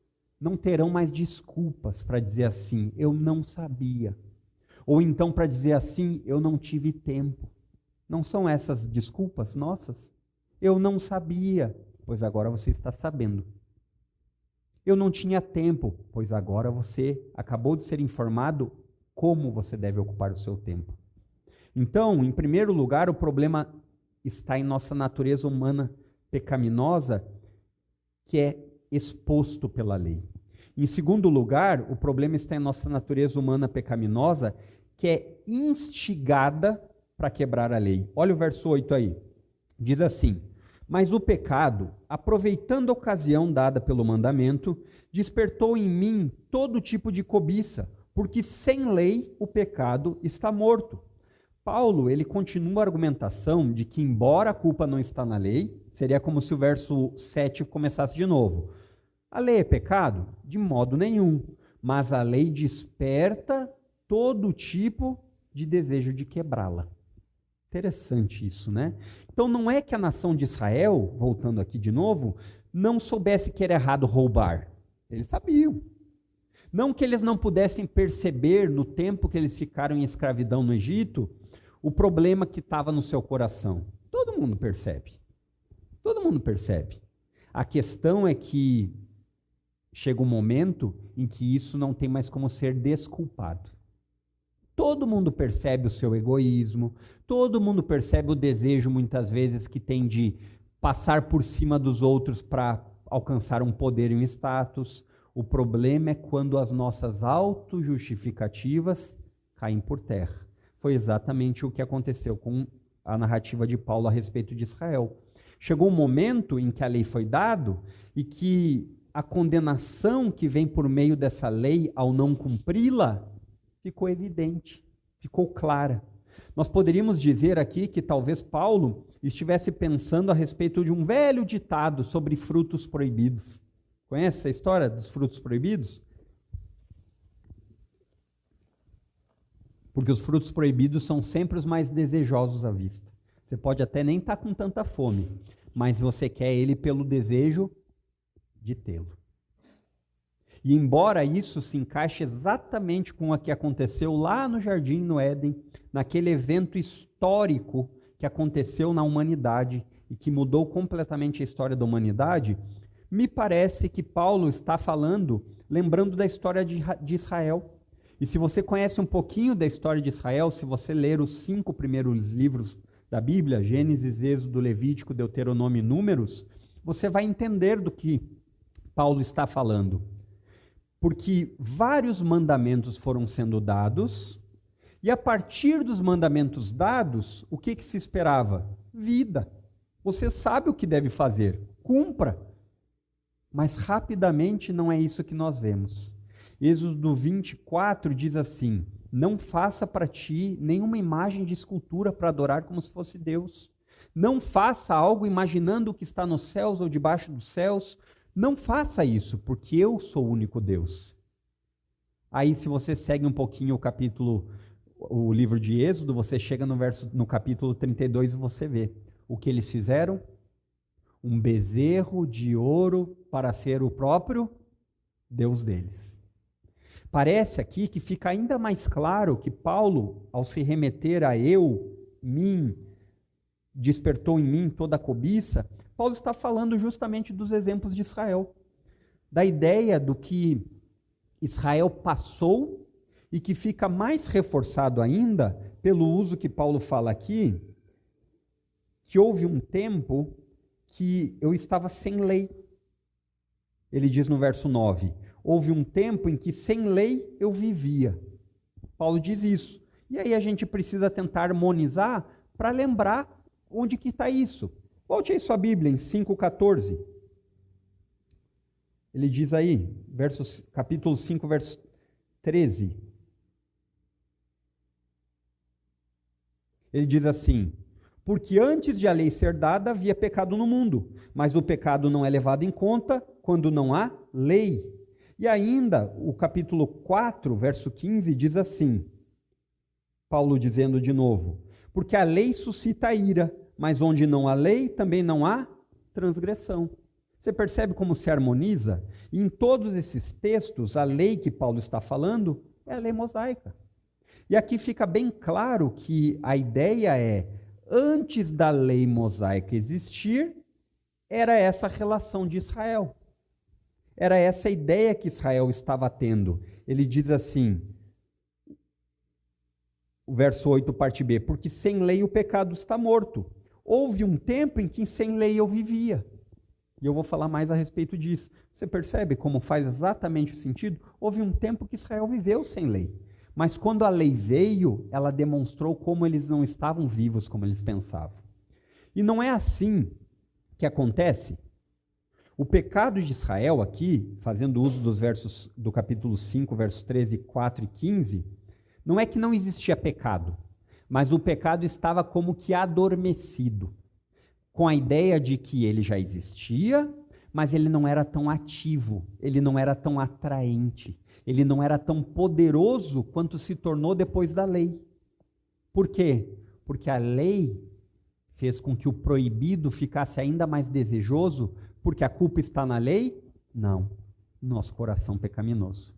A: não terão mais desculpas para dizer assim, eu não sabia. Ou então para dizer assim, eu não tive tempo. Não são essas desculpas nossas? Eu não sabia, pois agora você está sabendo. Eu não tinha tempo, pois agora você acabou de ser informado como você deve ocupar o seu tempo. Então, em primeiro lugar, o problema está em nossa natureza humana pecaminosa, que é exposto pela lei. Em segundo lugar, o problema está em nossa natureza humana pecaminosa, que é instigada para quebrar a lei. Olha o verso 8 aí. Diz assim: mas o pecado, aproveitando a ocasião dada pelo mandamento, despertou em mim todo tipo de cobiça, porque sem lei o pecado está morto. Paulo, ele continua a argumentação de que, embora a culpa não está na lei, seria como se o verso 7 começasse de novo. A lei é pecado? De modo nenhum. Mas a lei desperta todo tipo de desejo de quebrá-la. Interessante isso, né? Então não é que a nação de Israel, voltando aqui de novo, não soubesse que era errado roubar. Eles sabiam. Não que eles não pudessem perceber, no tempo que eles ficaram em escravidão no Egito, o problema que estava no seu coração. Todo mundo percebe. Todo mundo percebe. A questão é que chega um momento em que isso não tem mais como ser desculpado. Todo mundo percebe o seu egoísmo, todo mundo percebe o desejo, muitas vezes, que tem de passar por cima dos outros para alcançar um poder e um status. O problema é quando as nossas autojustificativas caem por terra. Foi exatamente o que aconteceu com a narrativa de Paulo a respeito de Israel. Chegou um momento em que a lei foi dada e que a condenação que vem por meio dessa lei ao não cumpri-la ficou evidente, ficou clara. Nós poderíamos dizer aqui que talvez Paulo estivesse pensando a respeito de um velho ditado sobre frutos proibidos. Conhece essa história dos frutos proibidos? Porque os frutos proibidos são sempre os mais desejosos à vista. Você pode até nem estar com tanta fome, mas você quer ele pelo desejo de tê-lo. E embora isso se encaixe exatamente com o que aconteceu lá no Jardim, no Éden, naquele evento histórico que aconteceu na humanidade e que mudou completamente a história da humanidade, me parece que Paulo está falando, lembrando da história de Israel. E se você conhece um pouquinho da história de Israel, se você ler os 5 primeiros livros da Bíblia, Gênesis, Êxodo, Levítico, Deuteronômio e Números, você vai entender do que Paulo está falando. Porque vários mandamentos foram sendo dados, e a partir dos mandamentos dados, o que se esperava? Vida. Você sabe o que deve fazer, cumpra. Mas rapidamente não é isso que nós vemos. Êxodo 24 diz assim: não faça para ti nenhuma imagem de escultura para adorar como se fosse Deus. Não faça algo imaginando o que está nos céus ou debaixo dos céus. Não faça isso, porque eu sou o único Deus. Aí, se você segue um pouquinho o livro de Êxodo, você chega no capítulo 32 e você vê o que eles fizeram. Um bezerro de ouro para ser o próprio Deus deles. Parece aqui que fica ainda mais claro que Paulo, ao se remeter a mim, despertou em mim toda a cobiça, Paulo está falando justamente dos exemplos de Israel, da ideia do que Israel passou e que fica mais reforçado ainda pelo uso que Paulo fala aqui, que houve um tempo que eu estava sem lei. Ele diz no verso 9, houve um tempo em que sem lei eu vivia. Paulo diz isso. E aí a gente precisa tentar harmonizar para lembrar onde que está isso. Volte aí sua Bíblia em 5,14. Ele diz aí, capítulo 5, verso 13. Ele diz assim: porque antes de a lei ser dada, havia pecado no mundo, mas o pecado não é levado em conta quando não há lei. E ainda, o capítulo 4, verso 15, diz assim, Paulo dizendo de novo, porque a lei suscita ira, mas onde não há lei, também não há transgressão. Você percebe como se harmoniza? E em todos esses textos, a lei que Paulo está falando é a lei mosaica. E aqui fica bem claro que a ideia é, antes da lei mosaica existir, era essa relação de Israel. Era essa ideia que Israel estava tendo. Ele diz assim, o verso 8, parte B, porque sem lei o pecado está morto. Houve um tempo em que sem lei eu vivia. E eu vou falar mais a respeito disso. Você percebe como faz exatamente o sentido? Houve um tempo que Israel viveu sem lei. Mas quando a lei veio, ela demonstrou como eles não estavam vivos como eles pensavam. E não é assim que acontece. O pecado de Israel aqui, fazendo uso dos versos do capítulo 5, versos 13, 4 e 15, não é que não existia pecado, mas o pecado estava como que adormecido, com a ideia de que ele já existia, mas ele não era tão ativo, ele não era tão atraente, ele não era tão poderoso quanto se tornou depois da lei. Por quê? Porque a lei fez com que o proibido ficasse ainda mais desejoso, porque a culpa está na lei? Não, nosso coração pecaminoso.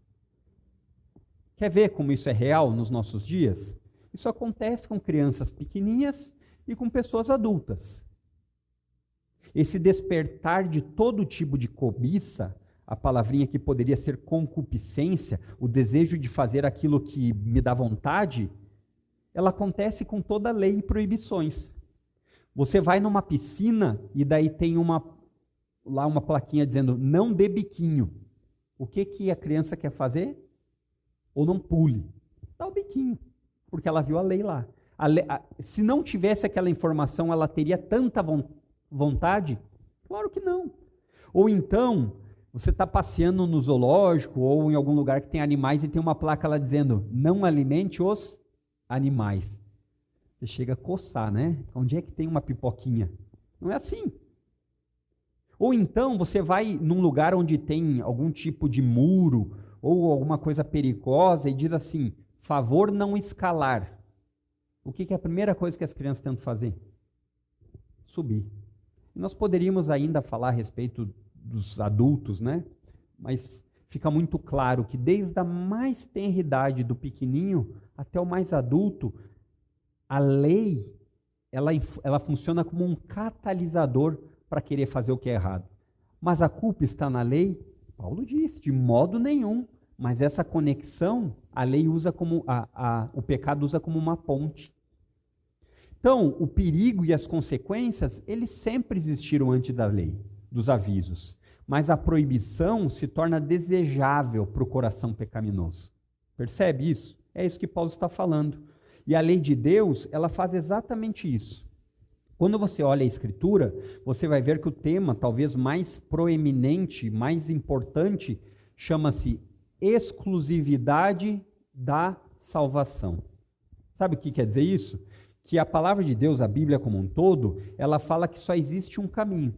A: Quer ver como isso é real nos nossos dias? Isso acontece com crianças pequeninhas e com pessoas adultas. Esse despertar de todo tipo de cobiça, a palavrinha que poderia ser concupiscência, o desejo de fazer aquilo que me dá vontade, ela acontece com toda lei e proibições. Você vai numa piscina e daí tem lá uma plaquinha dizendo não dê biquinho. O que a criança quer fazer? Ou não pule. Dá o biquinho, porque ela viu a lei lá. Se não tivesse aquela informação, ela teria tanta vontade? Claro que não. Ou então, você está passeando no zoológico ou em algum lugar que tem animais e tem uma placa lá dizendo não alimente os animais. Você chega a coçar, né? Onde é que tem uma pipoquinha? Não é assim. Ou então você vai num lugar onde tem algum tipo de muro ou alguma coisa perigosa e diz assim, favor não escalar. O que é a primeira coisa que as crianças tentam fazer? Subir. E nós poderíamos ainda falar a respeito dos adultos, né? Mas fica muito claro que desde a mais tenra idade do pequenininho até o mais adulto, a lei, ela funciona como um catalisador para querer fazer o que é errado. Mas a culpa está na lei? Paulo diz, de modo nenhum. Mas essa conexão, a lei usa como, o pecado usa como uma ponte. Então, o perigo e as consequências, eles sempre existiram antes da lei, dos avisos. Mas a proibição se torna desejável para o coração pecaminoso. Percebe isso? É isso que Paulo está falando. E a lei de Deus, ela faz exatamente isso. Quando você olha a Escritura, você vai ver que o tema talvez mais proeminente, mais importante, chama-se exclusividade da salvação. Sabe o que quer dizer isso? Que a palavra de Deus, a Bíblia como um todo, ela fala que só existe um caminho.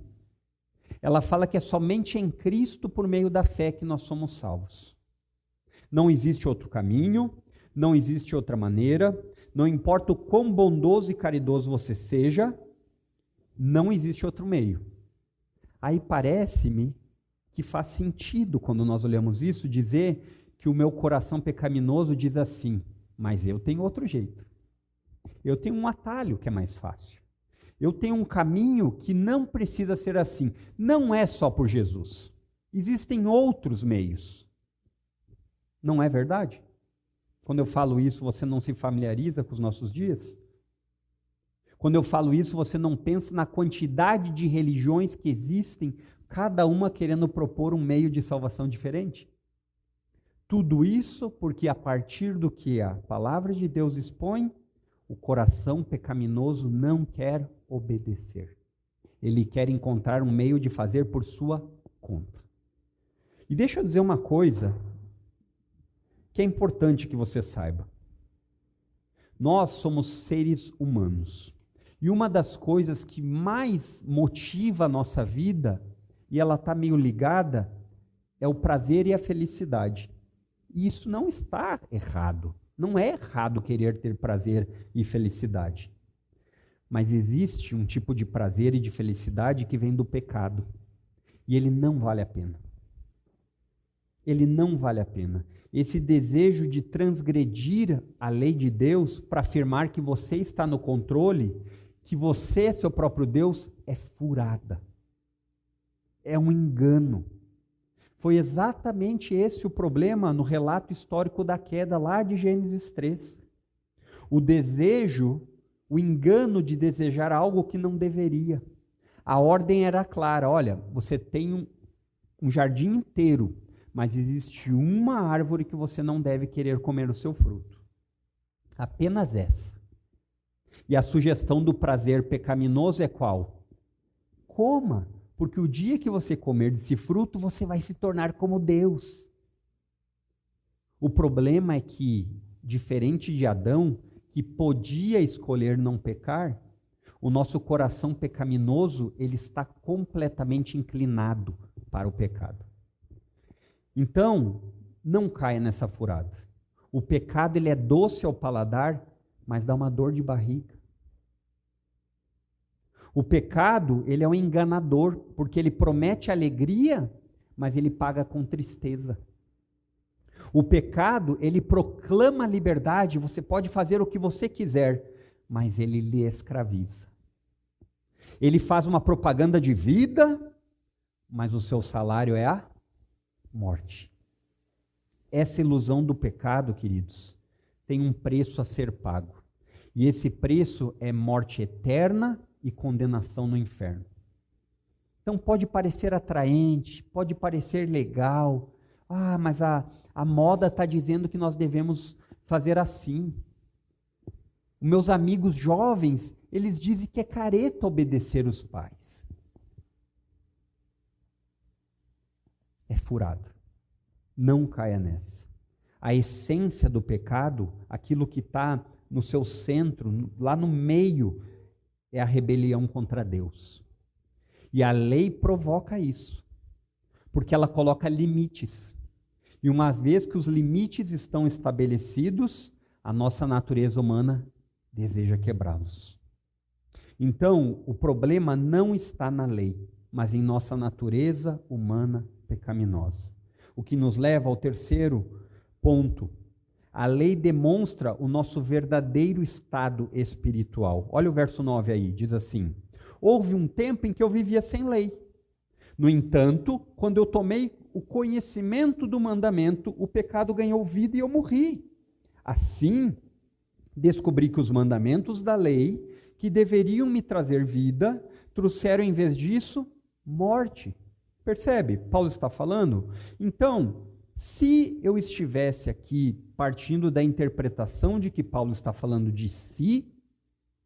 A: Ela fala que é somente em Cristo, por meio da fé, que nós somos salvos. Não existe outro caminho, não existe outra maneira, não importa o quão bondoso e caridoso você seja, não existe outro meio. Aí parece-me que faz sentido, quando nós olhamos isso, dizer que o meu coração pecaminoso diz assim, mas eu tenho outro jeito. Eu tenho um atalho que é mais fácil. Eu tenho um caminho que não precisa ser assim. Não é só por Jesus. Existem outros meios. Não é verdade? Quando eu falo isso, você não se familiariza com os nossos dias? Quando eu falo isso, você não pensa na quantidade de religiões que existem, cada uma querendo propor um meio de salvação diferente? Tudo isso porque a partir do que a palavra de Deus expõe, o coração pecaminoso não quer obedecer. Ele quer encontrar um meio de fazer por sua conta. E deixa eu dizer uma coisa que é importante que você saiba. Nós somos seres humanos. E uma das coisas que mais motiva a nossa vida, e ela está meio ligada, é o prazer e a felicidade. E isso não está errado. Não é errado querer ter prazer e felicidade. Mas existe um tipo de prazer e de felicidade que vem do pecado. E ele não vale a pena. Ele não vale a pena. Esse desejo de transgredir a lei de Deus para afirmar que você está no controle, que você é seu próprio Deus, é furada. É um engano. Foi exatamente esse o problema no relato histórico da queda lá de Gênesis 3. O desejo, o engano de desejar algo que não deveria. A ordem era clara, olha, você tem um jardim inteiro, mas existe uma árvore que você não deve querer comer o seu fruto. Apenas essa. E a sugestão do prazer pecaminoso é qual? Coma, porque o dia que você comer desse fruto, você vai se tornar como Deus. O problema é que, diferente de Adão, que podia escolher não pecar, o nosso coração pecaminoso, ele está completamente inclinado para o pecado. Então, não caia nessa furada. O pecado, ele é doce ao paladar, mas dá uma dor de barriga. O pecado, ele é um enganador, porque ele promete alegria, mas ele paga com tristeza. O pecado, ele proclama liberdade, você pode fazer o que você quiser, mas ele lhe escraviza. Ele faz uma propaganda de vida, mas o seu salário é a morte. Essa ilusão do pecado, queridos, tem um preço a ser pago. E esse preço é morte eterna e condenação no inferno. Então pode parecer atraente, pode parecer legal. Ah, mas a moda está dizendo que nós devemos fazer assim. Os meus amigos jovens, eles dizem que é careta obedecer os pais. É furado. Não caia nessa. A essência do pecado, aquilo que está no seu centro, lá no meio, é a rebelião contra Deus. E a lei provoca isso, porque ela coloca limites. E uma vez que os limites estão estabelecidos, a nossa natureza humana deseja quebrá-los. Então, o problema não está na lei, mas em nossa natureza humana pecaminosa. O que nos leva ao terceiro ponto. A lei demonstra o nosso verdadeiro estado espiritual. Olha o verso 9 aí, diz assim: houve um tempo em que eu vivia sem lei. No entanto, quando eu tomei o conhecimento do mandamento, o pecado ganhou vida e eu morri. Assim, descobri que os mandamentos da lei, que deveriam me trazer vida, trouxeram em vez disso morte. Percebe? Paulo está falando. Então, se eu estivesse aqui partindo da interpretação de que Paulo está falando de si,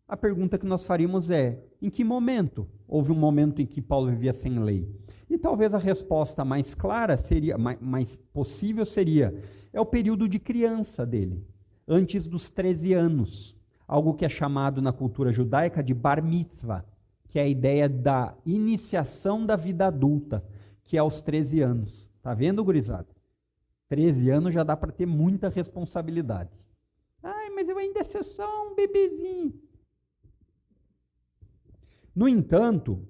A: a pergunta que nós faríamos é: em que momento houve um momento em que Paulo vivia sem lei? E talvez a resposta mais clara seria, mais possível seria, é o período de criança dele, antes dos 13 anos, algo que é chamado na cultura judaica de bar mitzvah, que é a ideia da iniciação da vida adulta, que é aos 13 anos. Tá vendo, gurizada? 13 anos já dá para ter muita responsabilidade. Ai, mas eu ainda sou só um bebezinho. No entanto,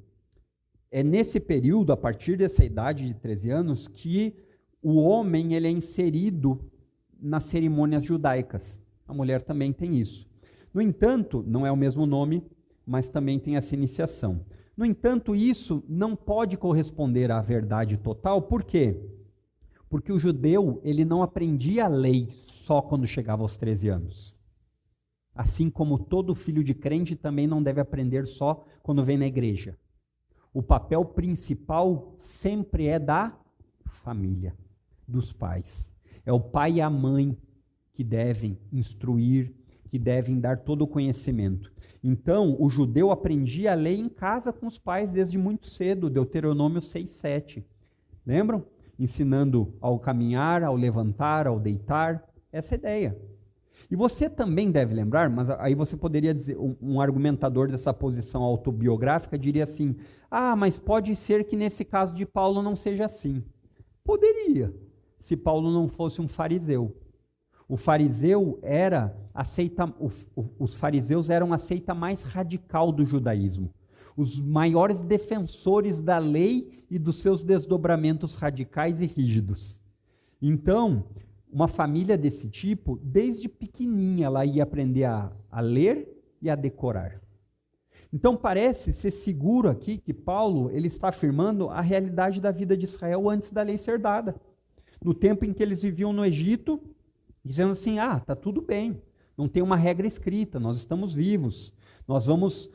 A: é nesse período, a partir dessa idade de 13 anos, que o homem ele é inserido nas cerimônias judaicas. A mulher também tem isso. No entanto, não é o mesmo nome, mas também tem essa iniciação. No entanto, isso não pode corresponder à verdade total. Por quê? Porque o judeu ele não aprendia a lei só quando chegava aos 13 anos. Assim como todo filho de crente também não deve aprender só quando vem na igreja. O papel principal sempre é da família, dos pais. É o pai e a mãe que devem instruir, que devem dar todo o conhecimento. Então, o judeu aprendia a lei em casa com os pais desde muito cedo, Deuteronômio 6:7. Lembram? Ensinando ao caminhar, ao levantar, ao deitar, essa ideia. E você também deve lembrar, mas aí você poderia dizer, um argumentador dessa posição autobiográfica diria assim: ah, mas pode ser que nesse caso de Paulo não seja assim. Poderia, se Paulo não fosse um fariseu. O fariseu era os fariseus eram a seita mais radical do judaísmo. Os maiores defensores da lei e dos seus desdobramentos radicais e rígidos. Então, uma família desse tipo, desde pequenininha, ela ia aprender a ler e a decorar. Então, parece ser seguro aqui que Paulo ele está afirmando a realidade da vida de Israel antes da lei ser dada. No tempo em que eles viviam no Egito, dizendo assim: ah, está tudo bem, não tem uma regra escrita, nós estamos vivos, nós vamos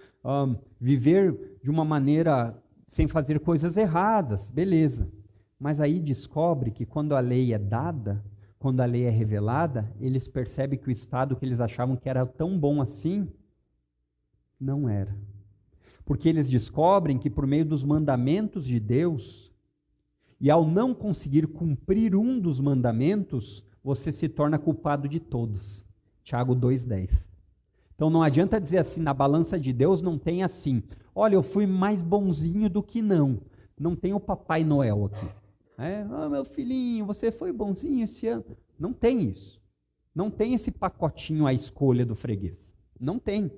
A: viver de uma maneira sem fazer coisas erradas, beleza. Mas aí descobre que quando a lei é dada, quando a lei é revelada, eles percebem que o estado que eles achavam que era tão bom assim, não era. Porque eles descobrem que por meio dos mandamentos de Deus, e ao não conseguir cumprir um dos mandamentos, você se torna culpado de todos. Tiago 2,10. Então não adianta dizer assim, na balança de Deus não tem assim, olha, eu fui mais bonzinho do que não. Não tem o Papai Noel aqui. Meu filhinho, você foi bonzinho esse ano. Não tem isso. Não tem esse pacotinho à escolha do freguês. Não tem.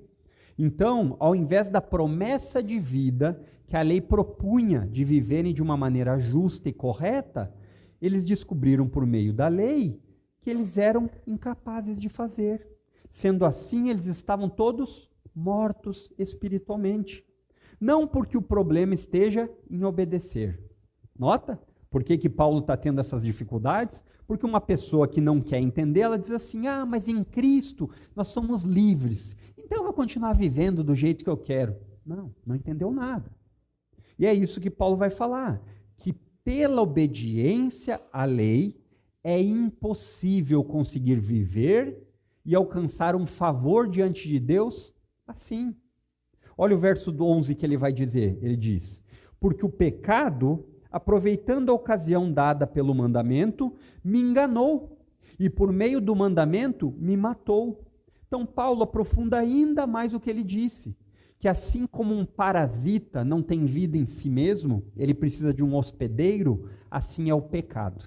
A: Então, ao invés da promessa de vida que a lei propunha de viverem de uma maneira justa e correta, eles descobriram por meio da lei que eles eram incapazes de fazer. Sendo assim, eles estavam todos mortos espiritualmente. Não porque o problema esteja em obedecer. Nota? Por que Paulo está tendo essas dificuldades? Porque uma pessoa que não quer entender, ela diz assim: ah, mas em Cristo nós somos livres, então eu vou continuar vivendo do jeito que eu quero. Não entendeu nada. E é isso que Paulo vai falar, que pela obediência à lei é impossível conseguir viver e alcançar um favor diante de Deus assim. Olha o verso 11 que ele vai dizer, ele diz: porque o pecado, aproveitando a ocasião dada pelo mandamento, me enganou, e por meio do mandamento me matou. Então Paulo aprofunda ainda mais o que ele disse, que assim como um parasita não tem vida em si mesmo, ele precisa de um hospedeiro, assim é o pecado.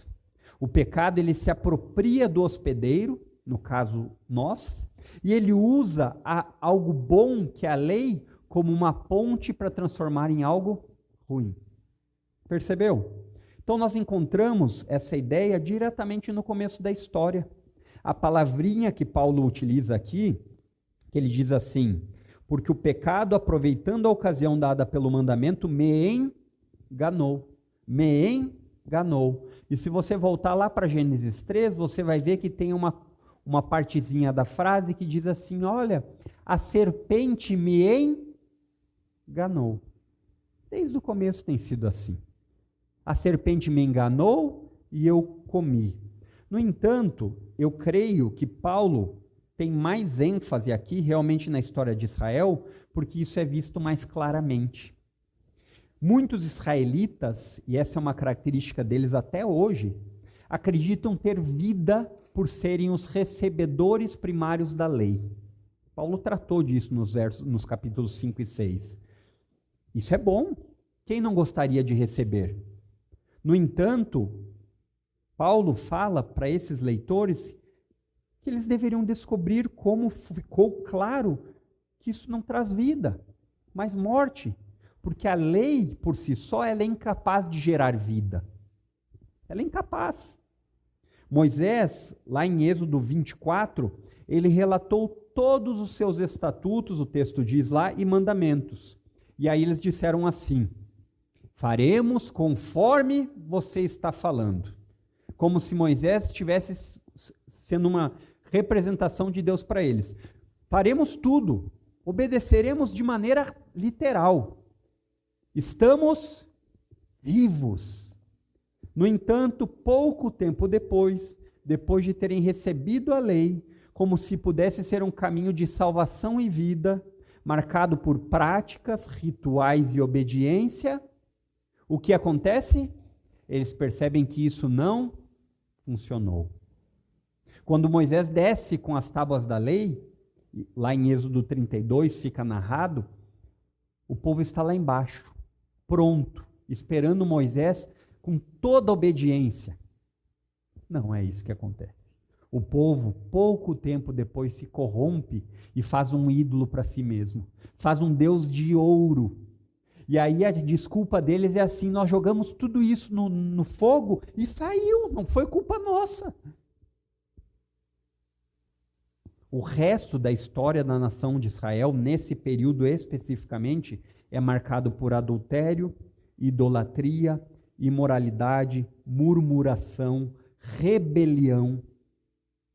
A: O pecado, ele se apropria do hospedeiro, no caso nós, e ele usa algo bom, que é a lei, como uma ponte para transformar em algo ruim. Percebeu? Então nós encontramos essa ideia diretamente no começo da história. A palavrinha que Paulo utiliza aqui, que ele diz assim: porque o pecado, aproveitando a ocasião dada pelo mandamento, me enganou. Me enganou. E se você voltar lá para Gênesis 3, você vai ver que tem uma partezinha da frase que diz assim: olha, a serpente me enganou. Desde o começo tem sido assim. A serpente me enganou e eu comi. No entanto, eu creio que Paulo tem mais ênfase aqui realmente na história de Israel, porque isso é visto mais claramente. Muitos israelitas, e essa é uma característica deles até hoje, acreditam ter vida por serem os recebedores primários da lei. Paulo tratou disso nos capítulos 5 e 6. Isso é bom. Quem não gostaria de receber? No entanto, Paulo fala para esses leitores que eles deveriam descobrir, como ficou claro, que isso não traz vida, mas morte. Porque a lei, por si só, ela é incapaz de gerar vida. Ela é incapaz. Moisés, lá em Êxodo 24, ele relatou todos os seus estatutos, o texto diz lá, e mandamentos. E aí eles disseram assim: faremos conforme você está falando. Como se Moisés estivesse sendo uma representação de Deus para eles. Faremos tudo, obedeceremos de maneira literal. Estamos vivos. No entanto, pouco tempo depois de terem recebido a lei, como se pudesse ser um caminho de salvação e vida, marcado por práticas, rituais e obediência, o que acontece? Eles percebem que isso não funcionou. Quando Moisés desce com as tábuas da lei, lá em Êxodo 32 fica narrado, o povo está lá embaixo, pronto, esperando Moisés com toda a obediência. Não é isso que acontece. O povo, pouco tempo depois, se corrompe e faz um ídolo para si mesmo. Faz um Deus de ouro. E aí a desculpa deles é assim: nós jogamos tudo isso no fogo e saiu, não foi culpa nossa. O resto da história da nação de Israel, nesse período especificamente, é marcado por adultério, idolatria, imoralidade, murmuração, rebelião.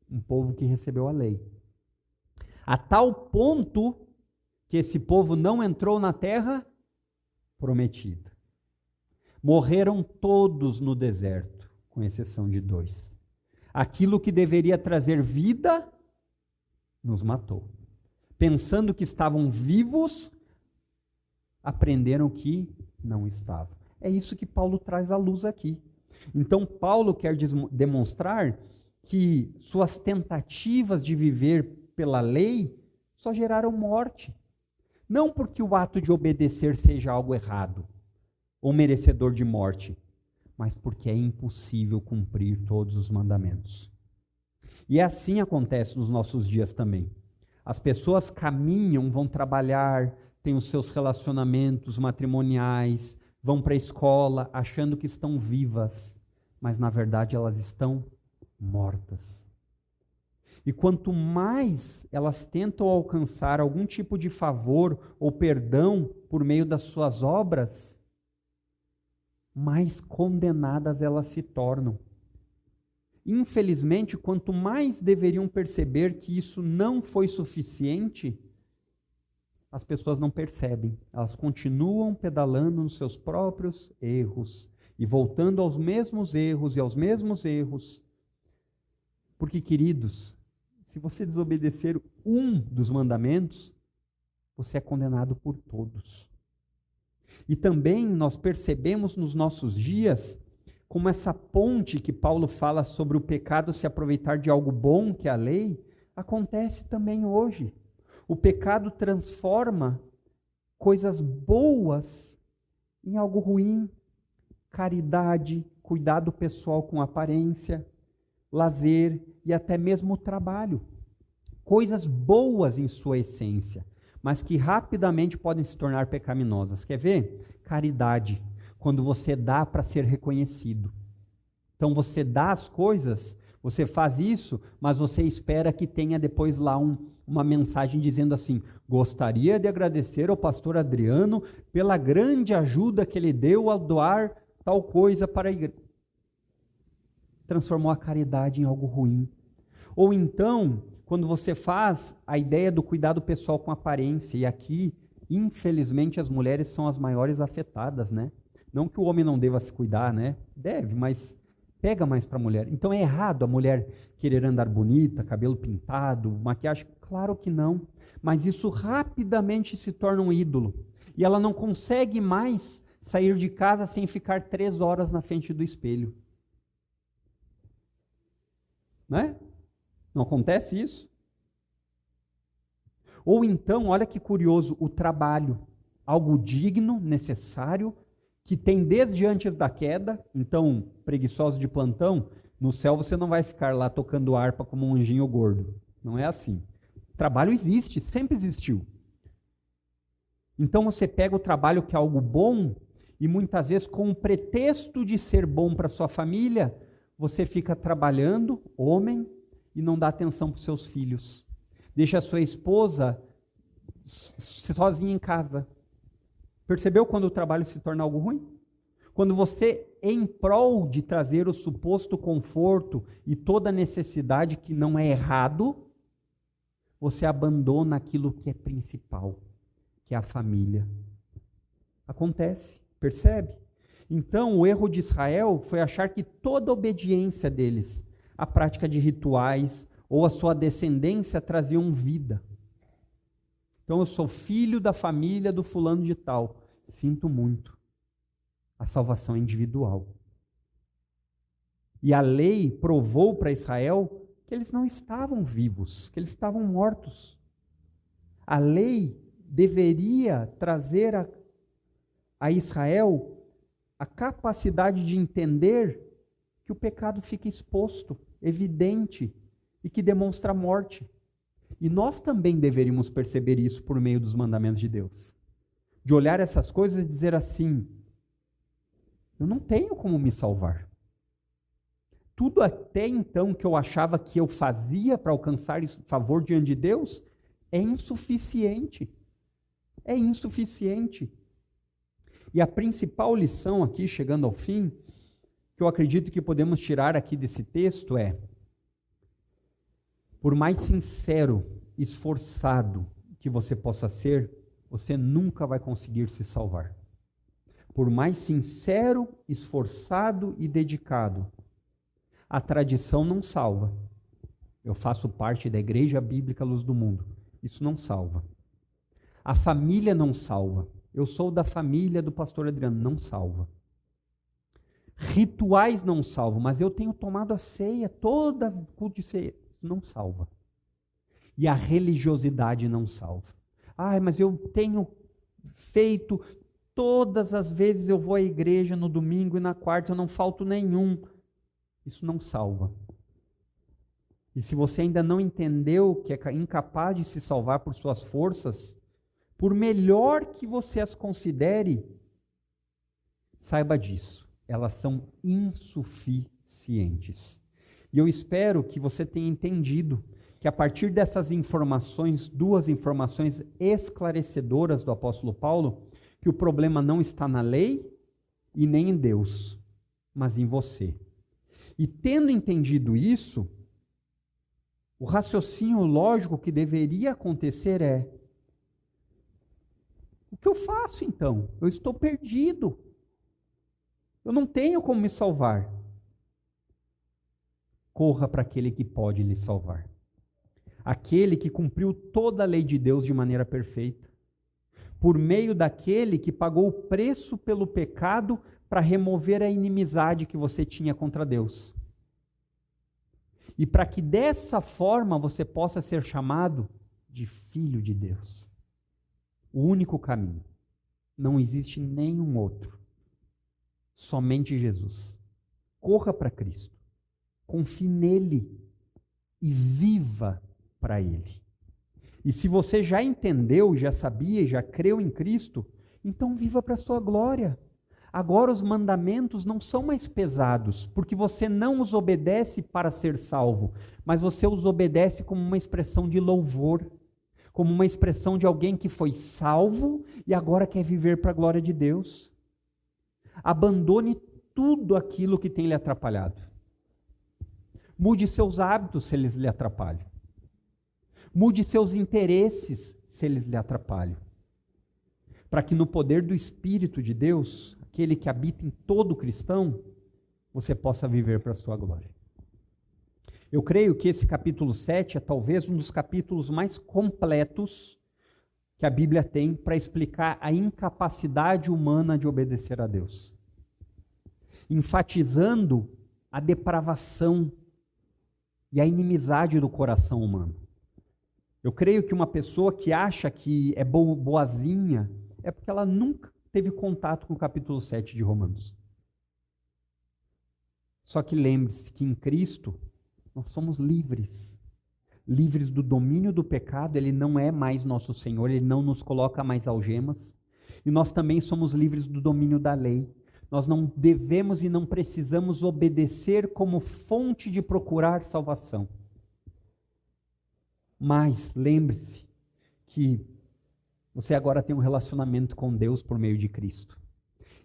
A: Um povo que recebeu a lei. A tal ponto que esse povo não entrou na terra prometida. Morreram todos no deserto, com exceção de 2. Aquilo que deveria trazer vida nos matou. Pensando que estavam vivos, aprenderam que não estavam. É isso que Paulo traz à luz aqui. Então, Paulo quer demonstrar que suas tentativas de viver pela lei só geraram morte. Não porque o ato de obedecer seja algo errado ou merecedor de morte, mas porque é impossível cumprir todos os mandamentos. E assim acontece nos nossos dias também. As pessoas caminham, vão trabalhar, têm os seus relacionamentos matrimoniais, vão para a escola achando que estão vivas, mas na verdade elas estão mortas. E quanto mais elas tentam alcançar algum tipo de favor ou perdão por meio das suas obras, mais condenadas elas se tornam. Infelizmente, quanto mais deveriam perceber que isso não foi suficiente, as pessoas não percebem. Elas continuam pedalando nos seus próprios erros e voltando aos mesmos erros e aos mesmos erros. Porque, queridos, se você desobedecer um dos mandamentos, você é condenado por todos. E também nós percebemos nos nossos dias como essa ponte que Paulo fala sobre o pecado se aproveitar de algo bom, que é a lei, acontece também hoje. O pecado transforma coisas boas em algo ruim. caridade, cuidado pessoal com aparência, lazer e até mesmo trabalho. Coisas boas em sua essência, mas que rapidamente podem se tornar pecaminosas. Quer ver? Caridade, quando você dá para ser reconhecido. Então você dá as coisas, você faz isso, mas você espera que tenha depois lá uma mensagem dizendo assim: gostaria de agradecer ao pastor Adriano pela grande ajuda que ele deu ao doar tal coisa para a igreja. Transformou a caridade em algo ruim. Ou então, quando você faz a ideia do cuidado pessoal com aparência, e aqui, infelizmente, as mulheres são as maiores afetadas, né? Não que o homem não deva se cuidar, né? Deve, mas pega mais para a mulher. Então é errado a mulher querer andar bonita, cabelo pintado, maquiagem? Claro que não. Mas isso rapidamente se torna um ídolo. E ela não consegue mais sair de casa sem ficar 3 horas na frente do espelho. Né? Não acontece isso? Ou então, olha que curioso, o trabalho. Algo digno, necessário, que tem desde antes da queda. Então, preguiçoso de plantão, no céu você não vai ficar lá tocando harpa como um anjinho gordo. Não é assim. Trabalho existe, sempre existiu. Então você pega o trabalho que é algo bom e muitas vezes com o pretexto de ser bom para sua família, você fica trabalhando, homem, e não dá atenção para os seus filhos. Deixa a sua esposa sozinha em casa. Percebeu quando o trabalho se torna algo ruim? Quando você, em prol de trazer o suposto conforto e toda a necessidade que não é errado, você abandona aquilo que é principal, que é a família. Acontece, percebe? Então, o erro de Israel foi achar que toda a obediência deles, a prática de rituais ou a sua descendência traziam vida. Então, eu sou filho da família do fulano de tal. Sinto muito. A salvação é individual. E a lei provou para Israel que eles não estavam vivos, que eles estavam mortos. A lei deveria trazer a Israel a capacidade de entender que o pecado fica exposto, evidente, e que demonstra morte. E nós também deveríamos perceber isso por meio dos mandamentos de Deus. De olhar essas coisas e dizer assim: eu não tenho como me salvar. Tudo até então que eu achava que eu fazia para alcançar esse favor diante de Deus é insuficiente. É insuficiente. E a principal lição aqui, chegando ao fim, que eu acredito que podemos tirar aqui desse texto é: por mais sincero, esforçado que você possa ser, você nunca vai conseguir se salvar. Por mais sincero, esforçado e dedicado, a tradição não salva. Eu faço parte da Igreja Bíblica Luz do Mundo. Isso não salva. A família não salva. Eu sou da família do pastor Adriano. Não salva. Rituais não salvam, mas eu tenho tomado a ceia, toda culto de ceia. Não salva. E a religiosidade não salva. Mas eu tenho feito, todas as vezes eu vou à igreja no domingo e na quarta, eu não falto nenhum. Isso não salva. E se você ainda não entendeu que é incapaz de se salvar por suas forças, por melhor que você as considere, saiba disso. Elas são insuficientes. E eu espero que você tenha entendido que a partir dessas informações, 2 informações esclarecedoras do apóstolo Paulo, que o problema não está na lei e nem em Deus, mas em você. E tendo entendido isso, o raciocínio lógico que deveria acontecer é: o que eu faço então? Eu estou perdido. Eu não tenho como me salvar. Corra para aquele que pode lhe salvar. Aquele que cumpriu toda a lei de Deus de maneira perfeita. Por meio daquele que pagou o preço pelo pecado para remover a inimizade que você tinha contra Deus. E para que dessa forma você possa ser chamado de filho de Deus. O único caminho. Não existe nenhum outro. Somente Jesus. Corra para Cristo. Confie nele e viva para ele. E se você já entendeu, já sabia, já creu em Cristo, então viva para a sua glória. Agora os mandamentos não são mais pesados, porque você não os obedece para ser salvo, mas você os obedece como uma expressão de louvor, como uma expressão de alguém que foi salvo e agora quer viver para a glória de Deus. Abandone tudo aquilo que tem lhe atrapalhado. Mude seus hábitos se eles lhe atrapalham. Mude seus interesses se eles lhe atrapalham. Para que no poder do Espírito de Deus, aquele que habita em todo cristão, você possa viver para a sua glória. Eu creio que esse capítulo 7 é talvez um dos capítulos mais completos que a Bíblia tem para explicar a incapacidade humana de obedecer a Deus. Enfatizando a depravação e a inimizade do coração humano. Eu creio que uma pessoa que acha que é boazinha é porque ela nunca teve contato com o capítulo 7 de Romanos. Só que lembre-se que em Cristo nós somos livres. Livres do domínio do pecado, ele não é mais nosso Senhor, ele não nos coloca mais algemas. E nós também somos livres do domínio da lei. Nós não devemos e não precisamos obedecer como fonte de procurar salvação. Mas lembre-se que você agora tem um relacionamento com Deus por meio de Cristo.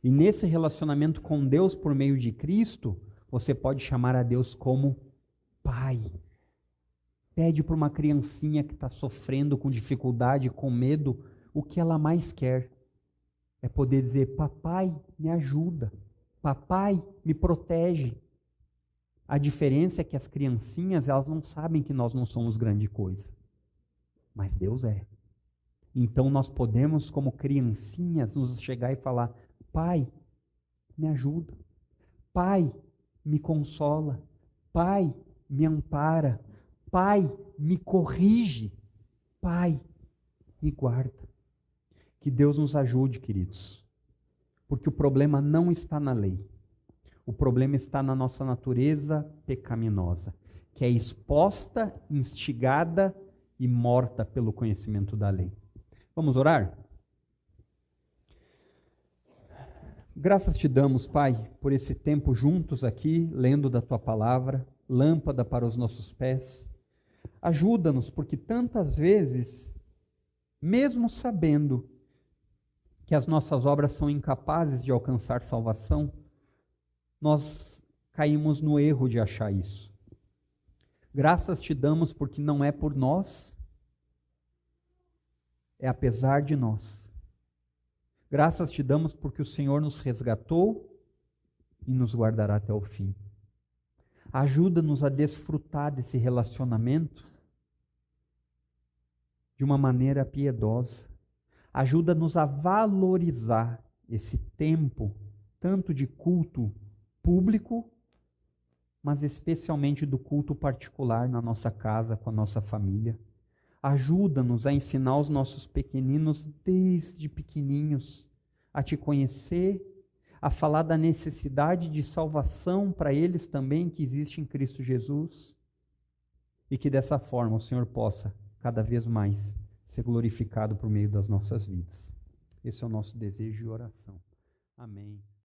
A: E nesse relacionamento com Deus por meio de Cristo, você pode chamar a Deus como Pai. Pede para uma criancinha que está sofrendo com dificuldade, com medo, o que ela mais quer é poder dizer: papai, me ajuda, papai, me protege. A diferença é que as criancinhas, elas não sabem que nós não somos grande coisa, mas Deus é. Então nós podemos, como criancinhas, nos chegar e falar: pai, me ajuda, pai, me consola, pai, me ampara, pai, me corrige, pai, me guarda. Que Deus nos ajude, queridos, porque o problema não está na lei, o problema está na nossa natureza pecaminosa, que é exposta, instigada e morta pelo conhecimento da lei. Vamos orar? Graças te damos, Pai, por esse tempo juntos aqui, lendo da Tua palavra, lâmpada para os nossos pés. Ajuda-nos, porque tantas vezes, mesmo sabendo que as nossas obras são incapazes de alcançar salvação, nós caímos no erro de achar isso. Graças te damos porque não é por nós, é apesar de nós. Graças te damos porque o Senhor nos resgatou e nos guardará até o fim. Ajuda-nos a desfrutar desse relacionamento de uma maneira piedosa. Ajuda-nos a valorizar esse tempo, tanto de culto público, mas especialmente do culto particular na nossa casa, com a nossa família. Ajuda-nos a ensinar os nossos pequeninos, desde pequeninhos, a te conhecer, a falar da necessidade de salvação para eles também que existe em Cristo Jesus, e que dessa forma o Senhor possa, cada vez mais, ser glorificado por meio das nossas vidas. Esse é o nosso desejo e oração. Amém.